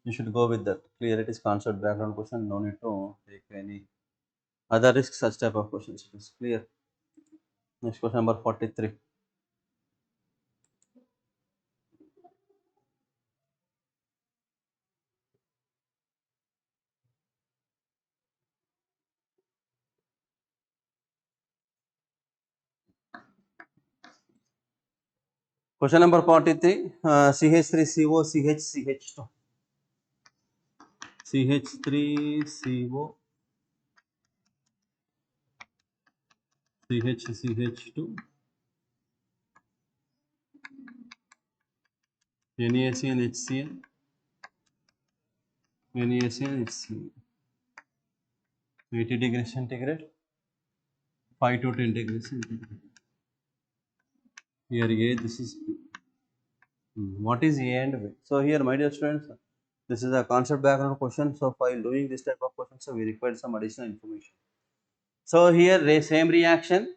You should go with that. Clear it is concept background question. No need to take any other risk such type of questions. It is clear. Next question number 43. Question number 43. CH3CO, CH2. CH3CO, CH2, NaCN, HCN, NaCN, HCN. 80 degrees centigrade, 5 to 10 degrees centigrade. Here A, this is B. What is A and B? So here, my dear students, this is a concept background question. So while doing this type of question, so we require some additional information. So here same reaction,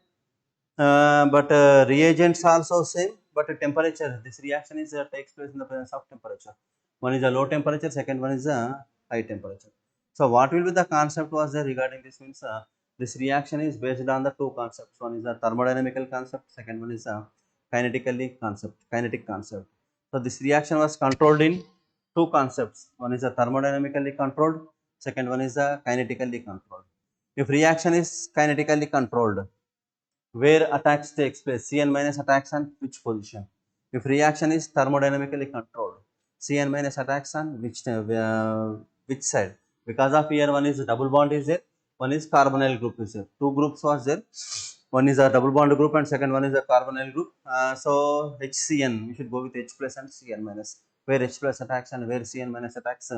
but reagents also same, but temperature. This reaction is takes place in the presence of temperature. One is a low temperature, second one is a high temperature. So what will be the concept was there regarding this means this reaction is based on the two concepts. One is a thermodynamical concept, second one is a kinetic concept. So this reaction was controlled in two concepts. One is a thermodynamically controlled, second one is a kinetically controlled. If reaction is kinetically controlled, where attacks takes place, Cn minus attacks on which position? If reaction is thermodynamically controlled, Cn minus attacks on which side? Because of here one is double bond is there, one is carbonyl group is there. Two groups was there. One is a double bond group and second one is a carbonyl group. So HCN, we should go with H plus and Cn minus. Where H plus attacks and where Cn minus attacks,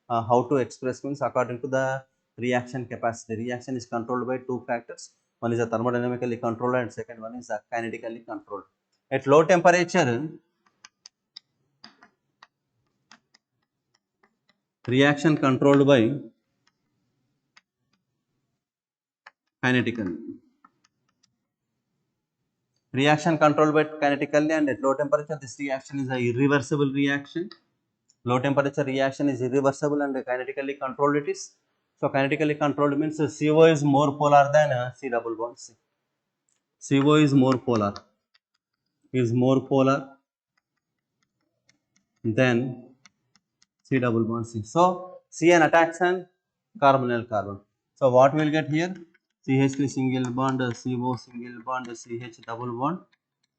how to express means according to the reaction capacity. Reaction is controlled by two factors. One is a thermodynamically controlled and second one is a kinetically controlled. At low temperature, reaction controlled by kinetically. Reaction controlled by kinetically, and at low temperature this reaction is a irreversible reaction. Low temperature reaction is irreversible and kinetically controlled it is. So kinetically controlled means CO is more polar than C double bond C. CO is more polar than C double bond C. So Cn attacks on carbonyl carbon. So what we will get here? CH3 single bond, CO single bond, CH double bond,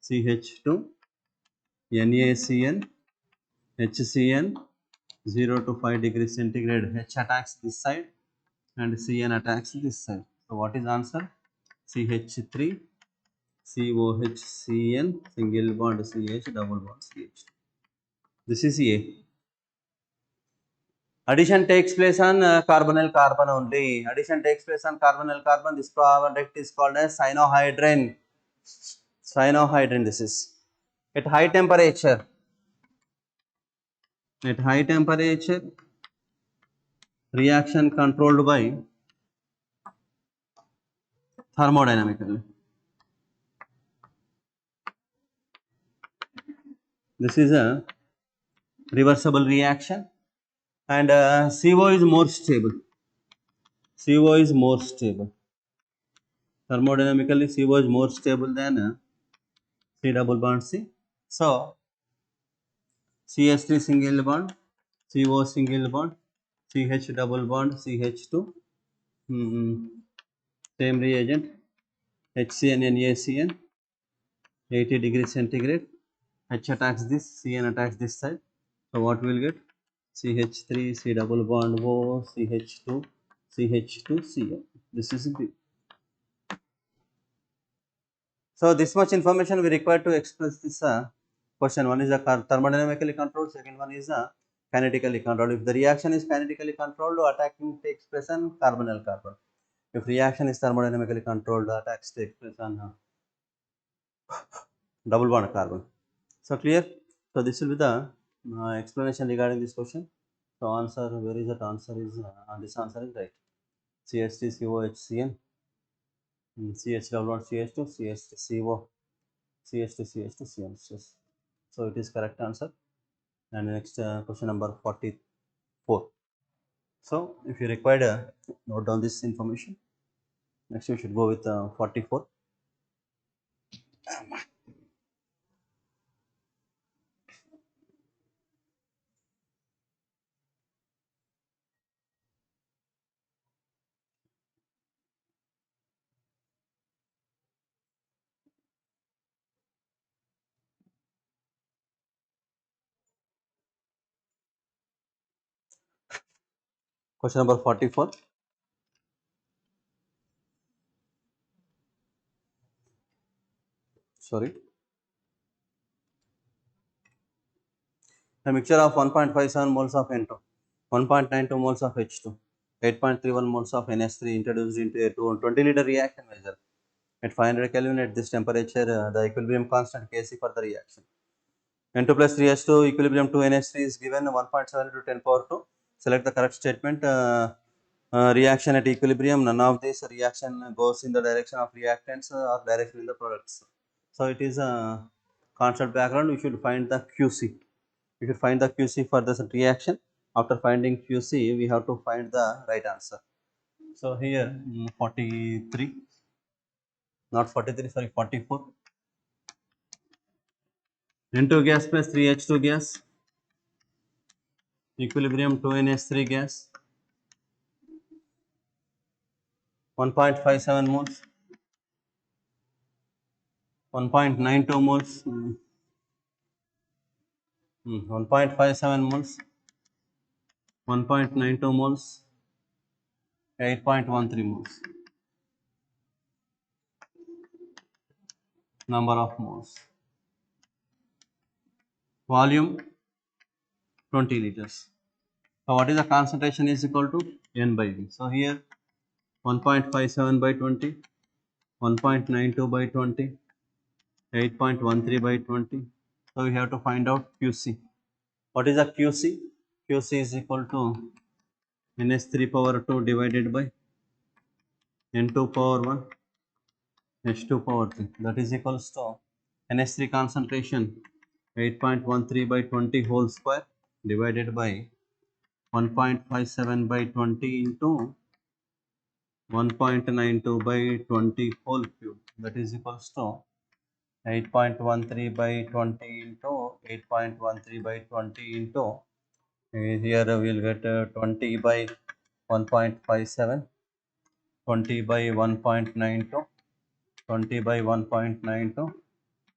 CH2, NaCN, HCN, 0 to 5 degrees centigrade. H attacks this side and Cn attacks this side. So what is answer? CH3, COH, Cn, single bond, CH double bond, CH. This is A. Addition takes place on carbonyl carbon only. Addition takes place on carbonyl carbon. This product is called as cyanohydrin. Cyanohydrin this is. At high temperature, reaction controlled by thermodynamically. This is a reversible reaction and CO is more stable. Thermodynamically, CO is more stable than C double bond C. So, CH3 single bond, CO single bond, CH double bond, CH2. Same reagent. HCN NaCN 80 degrees centigrade. H attacks this, Cn attacks this side. So what we will get? CH3, C double bond O, CH2, CH2, Cl. This is B. So this much information we require to express this question. One is a thermodynamically controlled, second one is a kinetically controlled. If the reaction is kinetically controlled, attacking takes place on carbonyl carbon. If reaction is thermodynamically controlled, attacks take place on double bond carbon. So clear? So this will be the explanation regarding this question. So answer, where is that answer is, this answer is right. CH3COHCN, CH double bond CH2, CH3CO, CH2CH2CN. So it is correct answer. And next question number 44. So if you required note down this information. Next we should go with 44. Question number 44. Sorry. A mixture of 1.57 moles of N2, 1.92 moles of H2, 8.31 moles of NH3 introduced into a 20-liter reaction measure at 500 Kelvin. At this temperature, the equilibrium constant Kc for the reaction. N2 plus 3H2 equilibrium 2 NH3 is given 1.7 to 10 power 2. Select the correct statement. Reaction at equilibrium, none of this reaction goes in the direction of reactants or direction in the products. So it is a concept background. We should find the QC. We should find the QC for this reaction. After finding QC, we have to find the right answer. So here 43, not 43, sorry, 44. N2 gas plus 3H2 gas, equilibrium 2NH3 gas, 1.57 moles, 1.92 moles, 1.57 moles, 1.92 moles, 8.13 moles. Number of moles. Volume 20 liters. So what is the concentration is equal to N by V. So here 1.57 by 20, 1.92 by 20, 8.13 by 20. So we have to find out QC. What is the QC? QC is equal to NH3 power 2 divided by N2 power 1, H2 power 3. That is equals to NH3 concentration 8.13 by 20 whole square divided by 1.57 by 20 into 1.92 by 20 whole cube. That is equals to 8.13 by 20 into 8.13 by 20 into here we will get 20 by 1.57, 20 by 1.92, 20 by 1.92,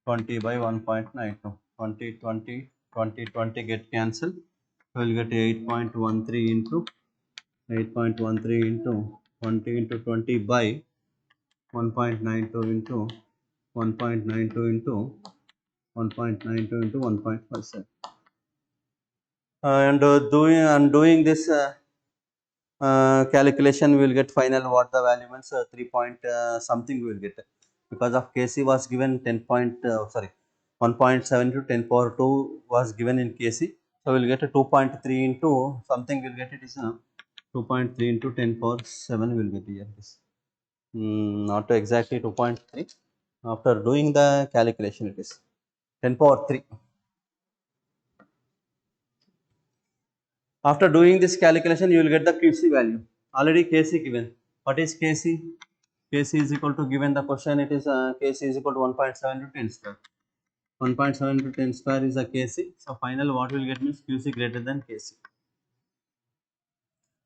20 by 1.92, 20, 20, 20, 20 get cancelled. We will get 8.13 into 8.13 into 20 into 20 by 1.92 into 1.92 into 1.92 into 1.57. And doing this calculation, we will get final what the value means 3 point something we will get, because of Kc was given 10 point sorry 1.7 to 10 power 2 was given in Kc. So we will get a 2.3 into something we will get it is 2.3 into 10 power 7 we will get here. This not exactly 2.3. After doing the calculation it is 10 power 3. After doing this calculation, you will get the QC value. Already Kc given. What is Kc? Kc is equal to, given the question, it is Kc is equal to 1.7 to 10 square. 1.7 to 10 square is a Kc. So final what we will get means Qc greater than Kc.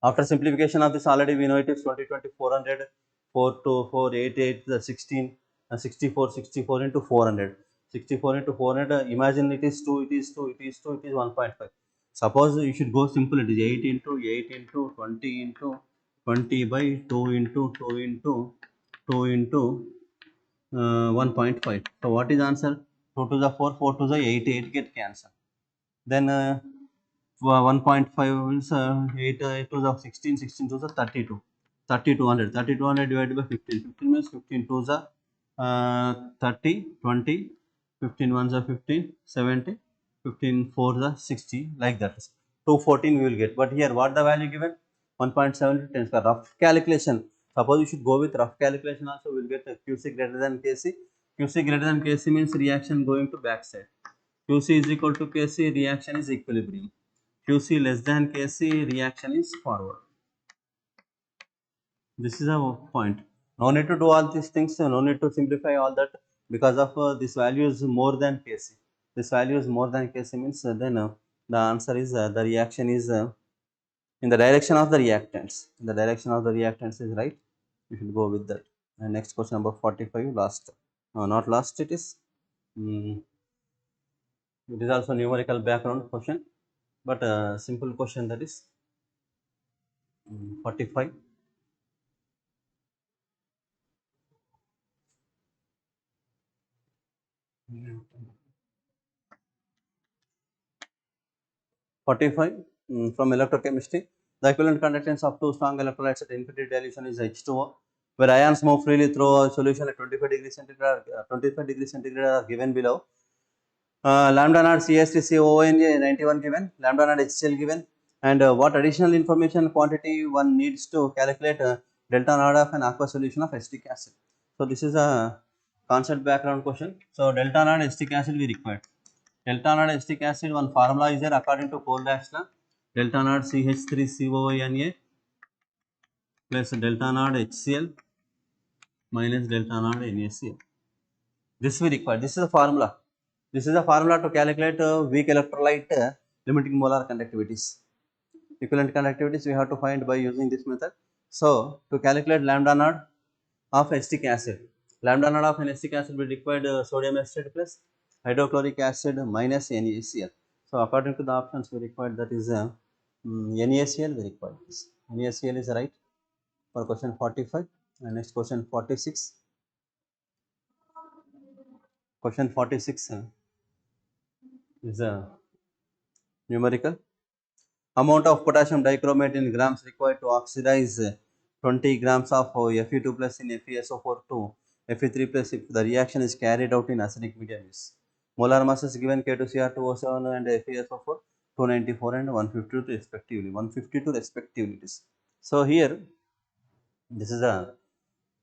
After simplification of this, already we know it is 20, 400, 4 to 4, 8, 8, 16. 64 into 400. 64 into 400, imagine it is 2, it is 2, it is 2, it is 1.5. Suppose you should go simple, it is 8 into 8 into 20 into 20 by 2 into 2 into 2 into 1.5. So what is answer? 2 to the 4, 4 to the 8, 8 get cancelled. Then 1.5 means 8 to the 16, 16 to the 32. 3200, 3200 divided by 15, 15 means 15 to the 30, 20, 15 ones are 15, 70, 15 4 the 60, like that. 214 we will get, but here what the value given? 1.7 to 10 square. Rough calculation, suppose you should go with rough calculation also, we will get a QC greater than KC. QC greater than KC means reaction going to back side. QC is equal to KC, reaction is equilibrium. QC less than KC, reaction is forward. This is a point. No need to do all these things, no need to simplify all that, because of this value is more than Kc. This value is more than Kc means then the answer is the reaction is in the direction of the reactants. The direction of the reactants is right. You should go with that. And next question number 45, last. No, not last, it is. It is also numerical background question, but simple question, that is 45. 45 from electrochemistry. The equivalent conductance of two strong electrolytes at infinity dilution is H2O, where ions move freely through a solution at 25 degrees centigrade. 25 degrees centigrade are given below. Lambda naught CH3COONA 91 given, lambda naught HCl given, and what additional information quantity one needs to calculate delta naught of an aqueous solution of acetic acid. So this is a concept background question. So delta naught acetic acid we required. Delta naught acetic acid, one formula is there according to Cole-Dasht law. Delta naught CH3COONA plus delta naught HCl minus delta naught NaCl. This we require. This is the formula. This is the formula to calculate weak electrolyte limiting molar conductivities. Equivalent conductivities we have to find by using this method. So to calculate lambda naught of acetic acid, lambda naught of an acetic acid will require sodium acetate plus hydrochloric acid minus NaCl. So according to the options we required, that is NaCl we required this. NaCl is right for question 45. And next question 46. Question 46 is a numerical. Amount of potassium dichromate in grams required to oxidize 20 grams of Fe2 plus in FeSO4 to Fe3 plus if the reaction is carried out in acidic medium is. Molar masses given K2Cr2O7 and FeSO4 294 and 152 respectively. 152 respectively it is. So here this is a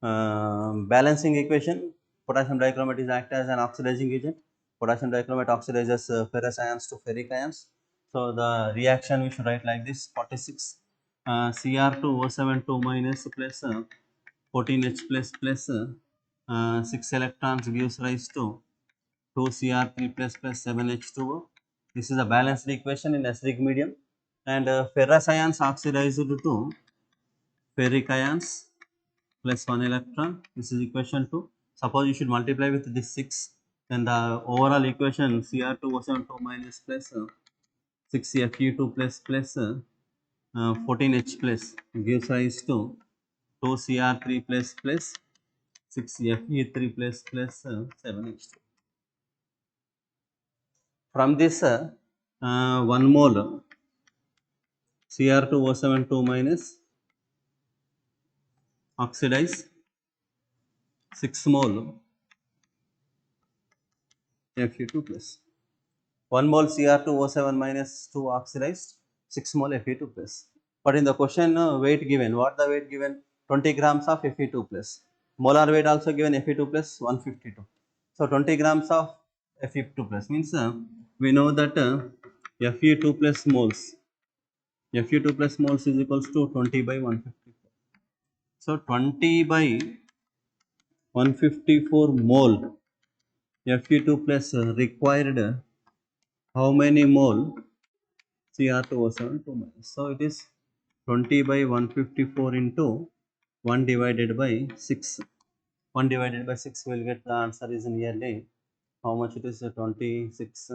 balancing equation. Potassium dichromate is act as an oxidizing agent. Potassium dichromate oxidizes ferrous ions to ferric ions. So the reaction we should write like this: 46 Cr2O7 2 minus plus 14H plus 6 electrons gives rise to 2 Cr3 plus 7H2O. This is a balanced equation in acidic medium, and ferrous ions oxidized to ferric ions plus 1 electron. This is equation 2. Suppose you should multiply with this 6, then the overall equation Cr2O7 2 minus plus 6 Fe2 plus 14H plus gives rise to 2 Cr3 plus 6 Fe3 plus 7H2. From this 1 mole Cr2O7 2 minus oxidize 6 mole Fe2 plus. 1 mole Cr2O7 minus 2 oxidized, 6 mole Fe2 plus. But in the question weight given, what the weight given? 20 grams of Fe2 plus. Molar weight also given Fe2 plus 152. So 20 grams of Fe2 plus means we know that Fe2 plus moles. Fe2 plus moles is equals to 20 by 154. So 20 by 154 mole Fe2 plus required how many mole Cr2O7 2 minus. So it is 20 by 154 into 1 divided by 6. 1 divided by 6, we will get the answer is nearly, how much it is, 26,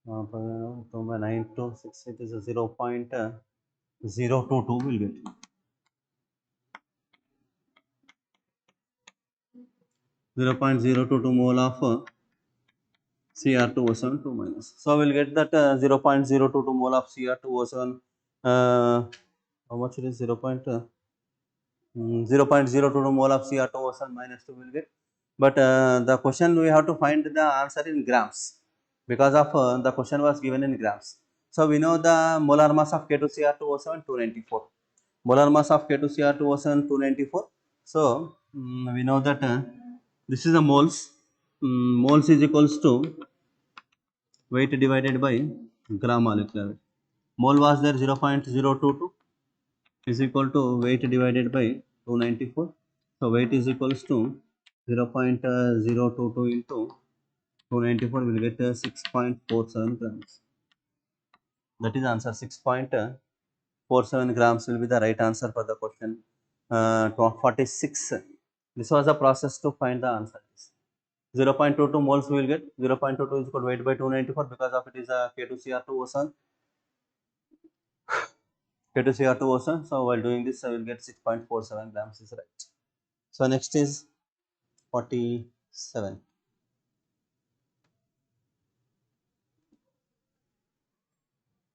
9 to 6, it is 0.022 will get. 0.022 mole of Cr2O7 2 minus. So we'll get that 0.022 mole of Cr2O7. How much it is? 0.022 mole of Cr2O7 minus 2 will get. But the question we have to find the answer in grams, because of the question was given in grams. So we know the molar mass of K2Cr2O7 294. Molar mass of K2Cr2O7 294. So we know that this is the moles. Moles is equals to weight divided by gram molecular weight. Mole was there 0.022 is equal to weight divided by 294. So weight is equals to 0.022 into 294, will get 6.47 grams. That is answer. 6.47 grams will be the right answer for the question 46. This was the process to find the answer. 0.22 moles we will get. 0.22 is equal to weight by 294, because of it is a K2Cr2O7. K2Cr2O7. So while doing this, I will get 6.47 grams is right. So next is 47.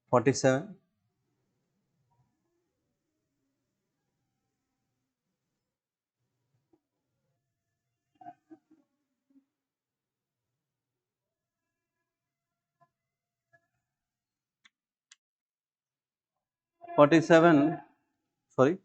47. Sorry.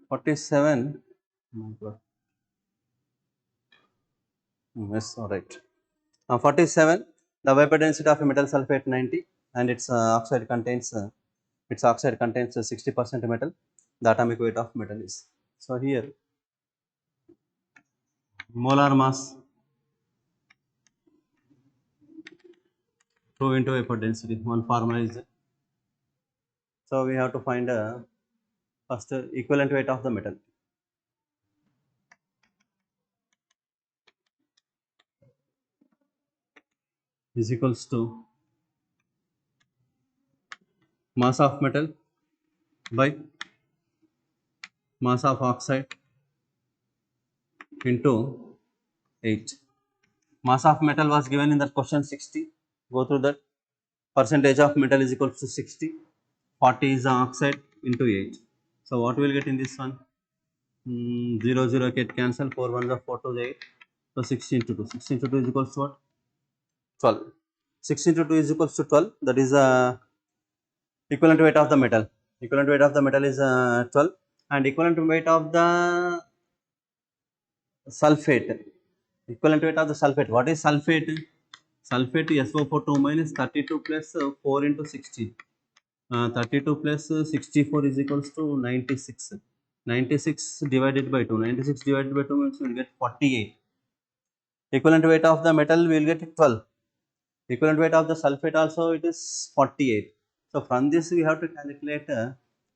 47. Oh my God. Yes, all right. 47. The vapor density of a metal sulfate 90, and its oxide contains 60% metal. The atomic weight of metal is. So here molar mass 2 into vapor density. One formula is there. So we have to find first equivalent weight of the metal. Is equals to mass of metal by mass of oxide into 8. Mass of metal was given in that question 60. Go through that. Percentage of metal is equal to 60. 40 is the oxide into 8. So what we will get in this one? 0, 0 get cancel. 4 1 are 4 to 8. So 16 to 2. 16 to 2 is equals to what? 12. 16 to 2 is equals to 12. That is equivalent weight of the metal. Equivalent weight of the metal is 12, and equivalent weight of the sulfate. Equivalent weight of the sulfate. What is sulfate? Sulfate SO42 minus 32 plus 4 into 16. 32 plus 64 is equals to 96. 96 divided by 2. 96 divided by 2 means we will get 48. Equivalent weight of the metal we will get 12. Equivalent weight of the sulfate also it is 48. So from this we have to calculate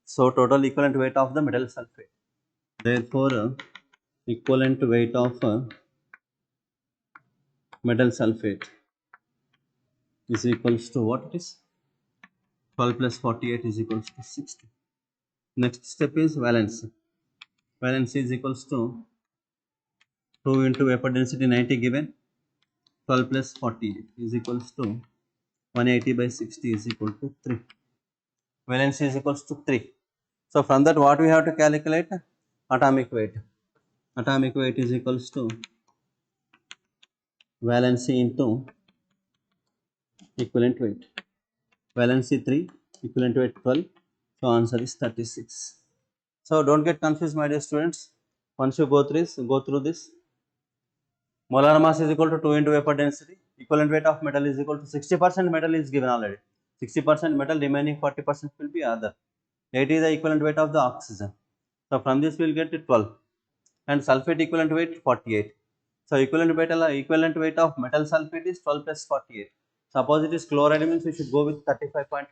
so total equivalent weight of the metal sulfate. Therefore equivalent weight of metal sulfate is equals to what it is? 12 plus 48 is equals to 60. Next step is valence. Valence is equals to 2 into vapor density 90 given. 12 plus 48 is equals to 180 by 60 is equal to 3. Valence is equals to 3. So from that what we have to calculate? Atomic weight. Atomic weight is equals to valency into equivalent weight. Valency 3, equivalent weight 12. So answer is 36. So don't get confused, my dear students. Once you go through this, molar mass is equal to 2 into vapor density. Equivalent weight of metal is equal to 60% metal is given already. 60% metal, remaining 40% will be other. 8 is the equivalent weight of the oxygen. So from this we will get 12, and sulfate equivalent weight 48. So equivalent weight of metal sulfate is 12 plus 48. Suppose it is chloride, means we should go with 35.5.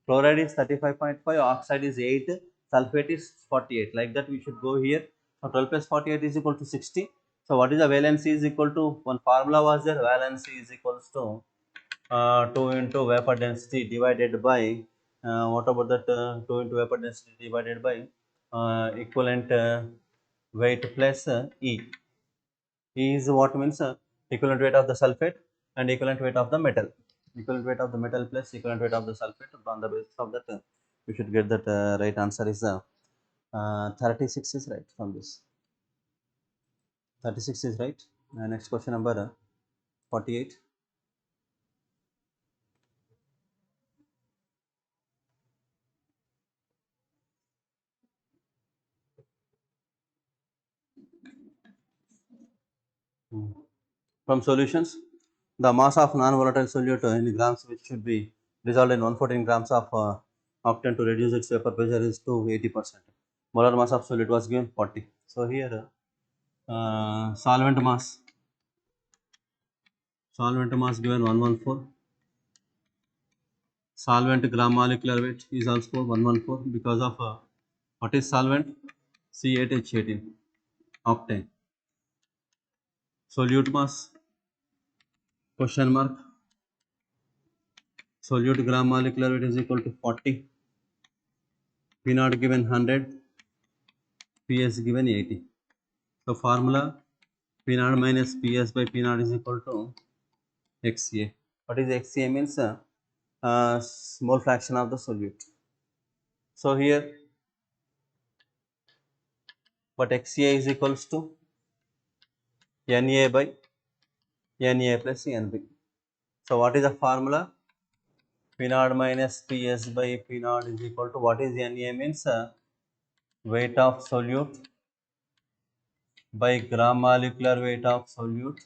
Chloride is 35.5, oxide is 8, sulfate is 48. Like that we should go here. So 12 plus 48 is equal to 60. So what is the valency is equal to, one formula was there, valency is equals to 2 into vapor density divided by, what about that, 2 into vapor density divided by equivalent weight plus E. E is what means equivalent weight of the sulfate and equivalent weight of the metal. Equivalent weight of the metal plus equivalent weight of the sulfate. On the basis of that, we should get that right answer is 36 is right from this. 36 is right. Next question number 48. From solutions, the mass of non-volatile solute in grams, which should be dissolved in 114 grams of octane to reduce its vapor pressure, is to 80%. Molar mass of solute was given 40. So here solvent mass given 114. Solvent gram molecular weight is also 114 because of what is solvent? C8H18 octane. Solute mass question mark. Solute gram molecular weight is equal to 40. P naught given 100. PS given 80. So formula P naught minus PS by P naught is equal to XA. What is XA means? Mole fraction of the solute. So here, but XA is equals to Na by Na plus Nb. So what is the formula? P naught minus PS by P naught is equal to, what is Na means? Weight of solute by gram molecular weight of solute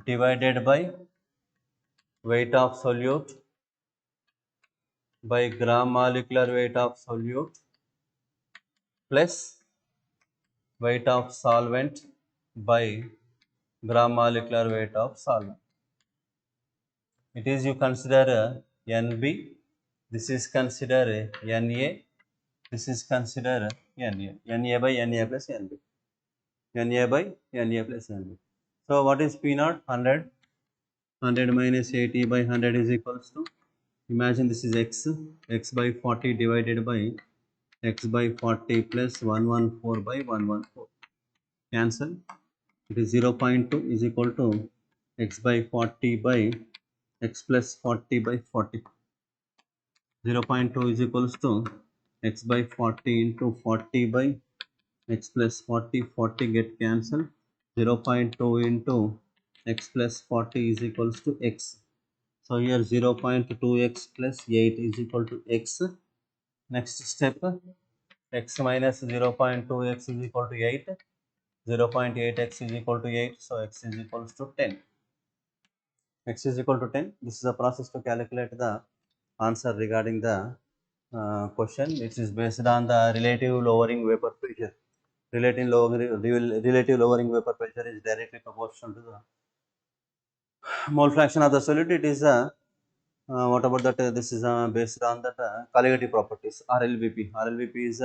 divided by weight of solute by gram molecular weight of solute plus weight of solvent by gram molecular weight of solvent. It is, you consider Nb, this is consider Na, this is consider Na by Na plus Nb, Na by Na plus Nb. So what is P naught? 100. 100 minus 80 by 100 is equals to, imagine this is x by 40 divided by x by 40 plus 114 by 114. Cancel. It is 0.2 is equal to x by 40 by x plus 40 by 40. 0.2 is equals to x by 40 into 40 by x plus 40. 40 get cancelled. 0.2 into x plus 40 is equals to x. So here 0.2x plus 8 is equal to x. Next step, x minus 0.2x is equal to 8. 0.8x is equal to 8. So x is equals to 10. X is equal to 10. This is a process to calculate the answer regarding the question. It is based on the relative lowering vapor pressure. Relative lowering vapor pressure is directly proportional to the mole fraction of the solute. It is what about that? This is based on that colligative properties, RLVP. RLVP is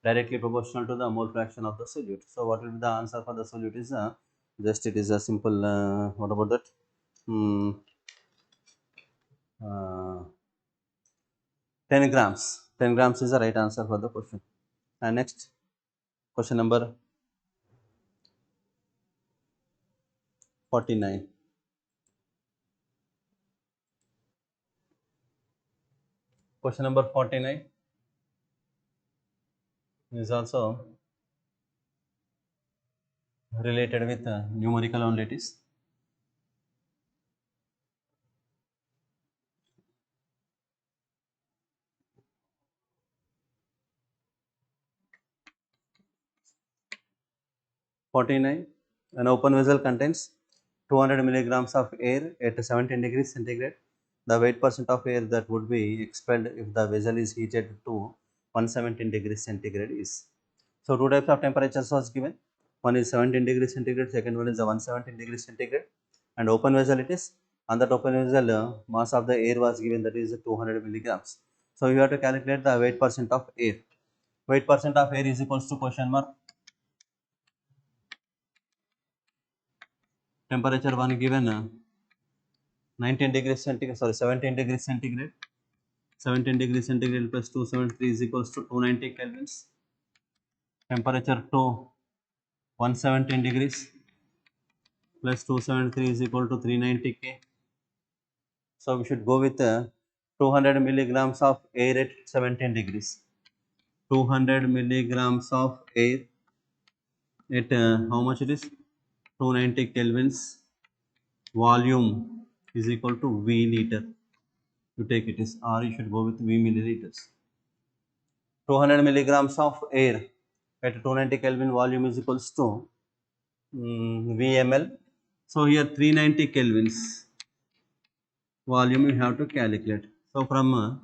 directly proportional to the mole fraction of the solute. So what will be the answer for the solute is just, it is a simple what about that? 10 grams. 10 grams is the right answer for the question. And next question number 49. Question number 49 is also related with numerical only. It is an open vessel contains 200 milligrams of air at 17 degrees centigrade the weight percent of air that would be expelled if the vessel is heated to 117 degrees centigrade is. So two types of temperatures was given. One is 17 degrees centigrade, second one is the 117 degrees centigrade, and open vessel it is. On that open vessel, mass of the air was given, that is 200 milligrams. So you have to calculate the weight percent of air. Weight percent of air is equals to question mark temperature one given 19 degrees centigrade, sorry 17 degrees centigrade. 17 degrees centigrade plus 273 is equals to 290 kelvins. Temperature 117 degrees plus 273 is equal to 390 K. So we should go with 200 milligrams of air at 17 degrees. 200 milligrams of air at how much it is? 290 kelvins. Volume is equal to V liter. You take it is, or you should go with V milliliters. 200 milligrams of air at 290 Kelvin volume is equals to VML. So here 390 Kelvins volume you have to calculate. So from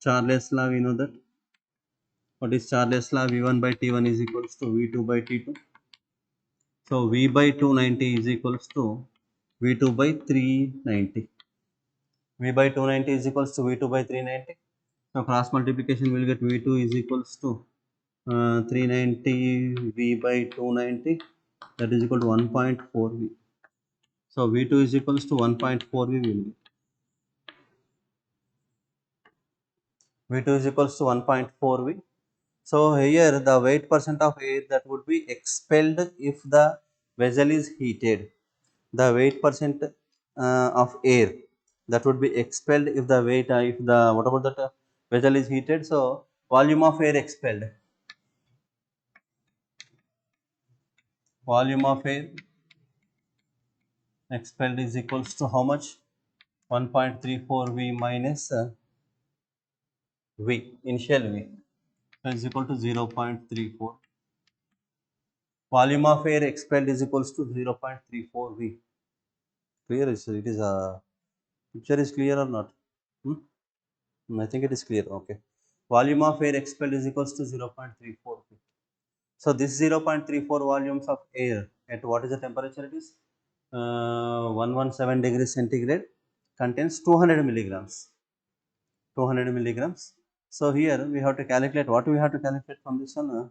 Charles law we know that what is Charles law, V1 by T1 is equals to V2 by T2. So V by 290 is equals to V2 by 390. V by 290 is equals to V2 by 390. So cross multiplication will get V2 is equals to 390 V by 290, that is equal to 1.4 V. So V2 is equals to 1.4 V will be. V2 is equals to 1.4 V. So here the weight percent of air that would be expelled if the vessel is heated. The weight percent of air that would be expelled if the weight if the what about that vessel is heated. So volume of air expelled. Volume of air expelled is equals to how much? 1.34 V minus V, initial V, so is equal to 0.34. Volume of air expelled is equals to 0.34 V. Clear? It is a picture is clear or not? I think it is clear. Okay. Volume of air expelled is equals to 0.34 V. So this 0.34 volumes of air at what is the temperature it is? 117 degrees centigrade contains 200 milligrams. 200 milligrams. So here we have to calculate, what we have to calculate from this one.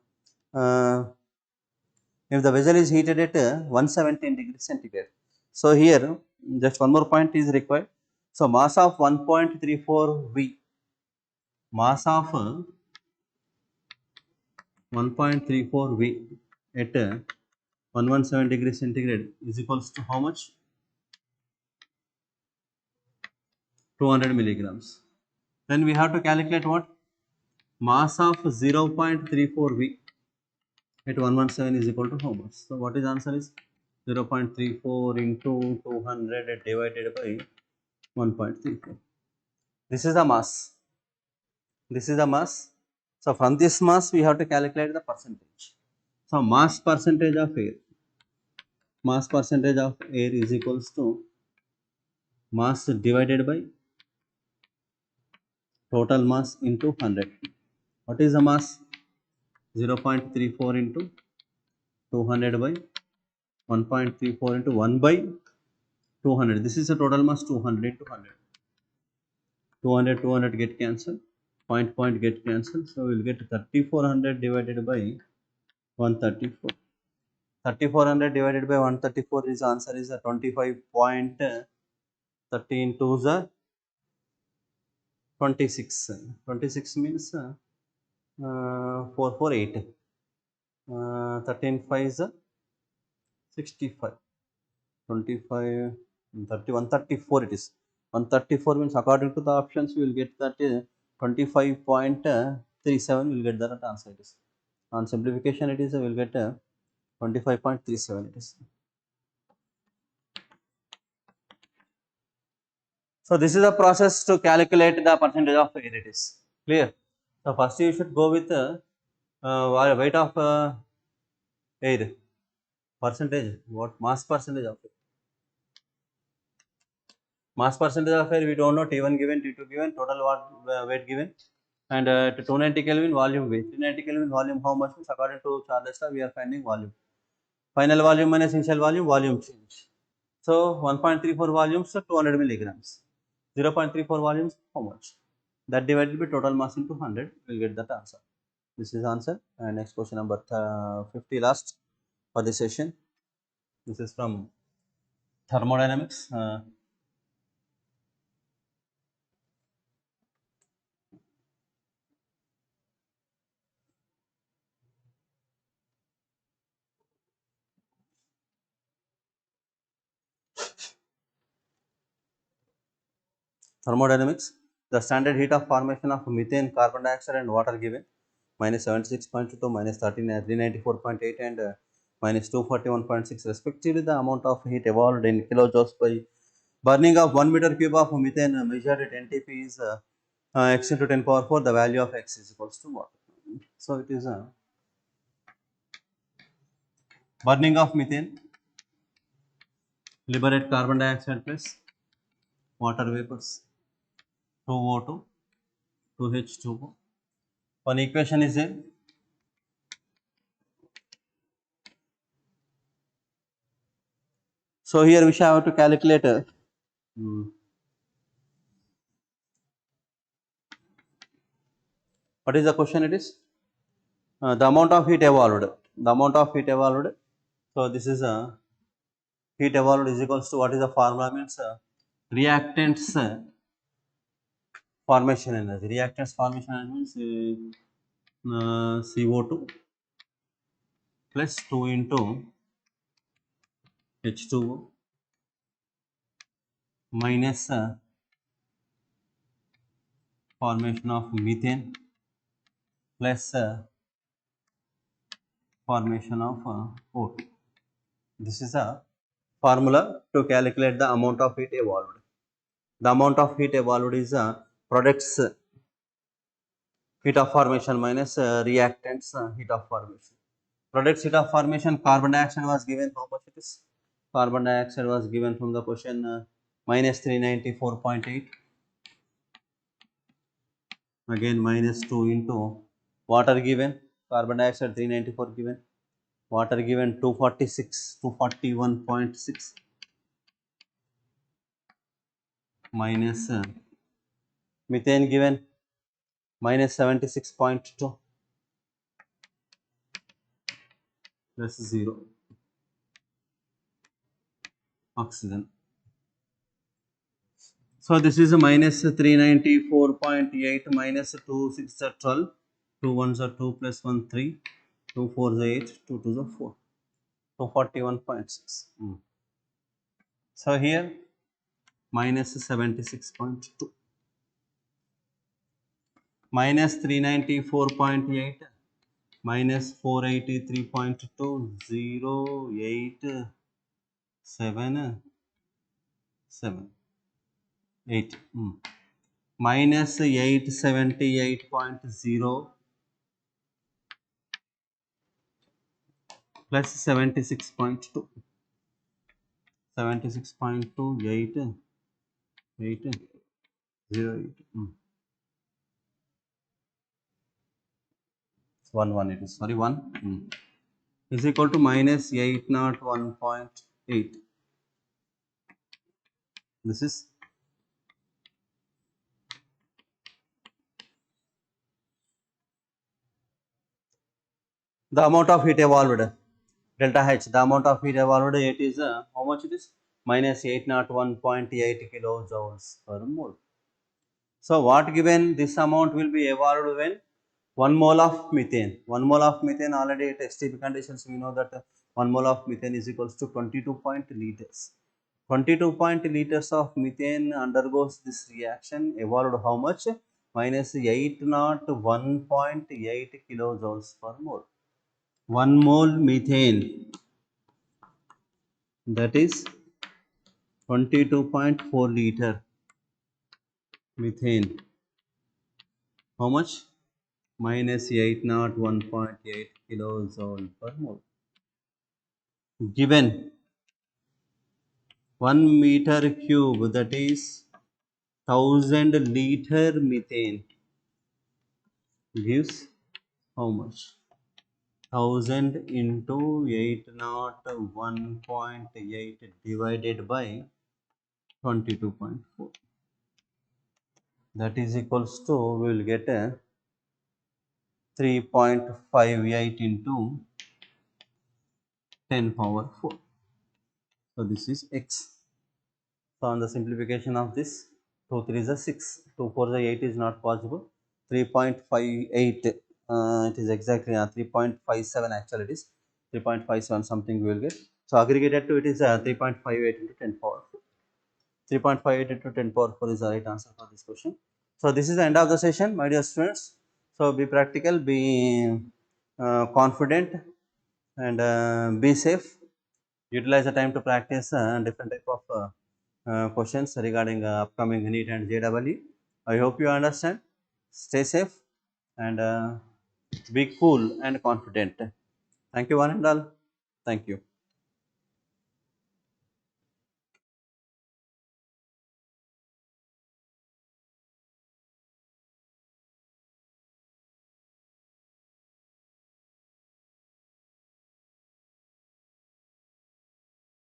If the vessel is heated at 117 degrees centigrade. So here just one more point is required. So mass of 1.34 V, mass of 1.34 V at 117 degrees centigrade is equals to how much? 200 milligrams. Then we have to calculate what? Mass of 0.34 V at 117 is equal to how much? So what is answer is 0.34 into 200 divided by 1.34. This is the mass. This is the mass. So from this mass we have to calculate the percentage. So mass percentage of air. Mass percentage of air is equals to mass divided by total mass into 100. What is the mass? 0.34 into 200 by 1.34 into 1 by 200. This is the total mass 200 into 100. 200 get cancelled. Point get cancelled. So we will get 3400 divided by 134. 3400 divided by 134 is answer is 25.30 into the 26. 26 means 448. 13 5 is 65. 25, 30, 134 it is. 134 means according to the options we will get that 25.37 we will get that answer it is. On simplification it is we will get 25.37 it is. So this is the process to calculate the percentage of air it is. Clear? So first you should go with weight of air. Percentage, what mass percentage of it? Mass percentage of air we don't know, T1 given, T2 given, total weight given, and to 290 Kelvin volume weight. 390 Kelvin volume how much? According to Charles law we are finding volume. Final volume minus initial volume, volume change. So 1.34 volumes, so 200 milligrams. 0.34 volumes, how much? That divided by total mass into 100, we will get that answer. This is answer. And next question number 50, last for this session. This is from thermodynamics. Thermodynamics. The standard heat of formation of methane, carbon dioxide and water given minus 76.2, minus 394.8 and minus 241.6 respectively. The amount of heat evolved in kilojoules by burning of 1 meter cube of methane measured at NTP is x into 10 power 4. The value of x is equals to what? So it is burning of methane, liberate carbon dioxide plus water vapors, 2O2, 2H2O. One equation is there. So here we shall have to calculate what is the question? It is the amount of heat evolved. The amount of heat evolved. So this is heat evolved is equals to what is the formula? Means reactants formation energy. Reactants formation energy means CO2 plus 2 into H2O minus formation of methane plus formation of O2. This is a formula to calculate the amount of heat evolved. The amount of heat evolved is products heat of formation minus reactants heat of formation. Products heat of formation, carbon dioxide was given, how much it is? Carbon dioxide was given from the question minus 394.8. Again minus 2 into water given, carbon dioxide 394 given, water given 246, 241.6 minus methane given minus 76.2 plus 0 oxygen. So this is a minus 394.8 minus 2 6 are 12, 2 1s are 2 plus 1 3, 2 4s are 8, 2 2s are 4, 241.6. So here minus 76.2 minus 394.8 minus 483.2 0 8 7 7 8 minus 878.0 plus 76.2 76.2 8 8 0 8 1 1 it is, sorry, 1 is equal to minus 801.8. This is the amount of heat evolved, delta H. The amount of heat evolved, it is how much it is? Minus 801.8 kilojoules per mole. So what given this amount will be evolved when 1 mole of methane. 1 mole of methane already at STP conditions we know that 1 mole of methane is equals to 22 liters. 22 liters of methane undergoes this reaction, evolved how much? Minus 801.8 kilojoules per mole. 1 mole methane, that is 22.4 liter methane. How much? Minus 801.8 kilojoule per mole. Given 1 meter cube, that is 1000 liter methane, gives how much? 1000 into 801.8 divided by 22.4, that is equals to, we will get a 3.58 into 10 power 4. So this is x. So on the simplification of this, 2 3 is a 6, 2 4 is a 8 is not possible. 3.58, it is exactly 3.57, actually it is 3.57 something we will get. So aggregated to it is 3.58 into 10 power 4. 3.58 into 10 power 4 is the right answer for this question. So this is the end of the session, my dear students. So be practical, be confident, and be safe. Utilize the time to practice different type of questions regarding upcoming NEET and JEE. I hope you understand. Stay safe and be cool and confident. Thank you one and all. Thank you.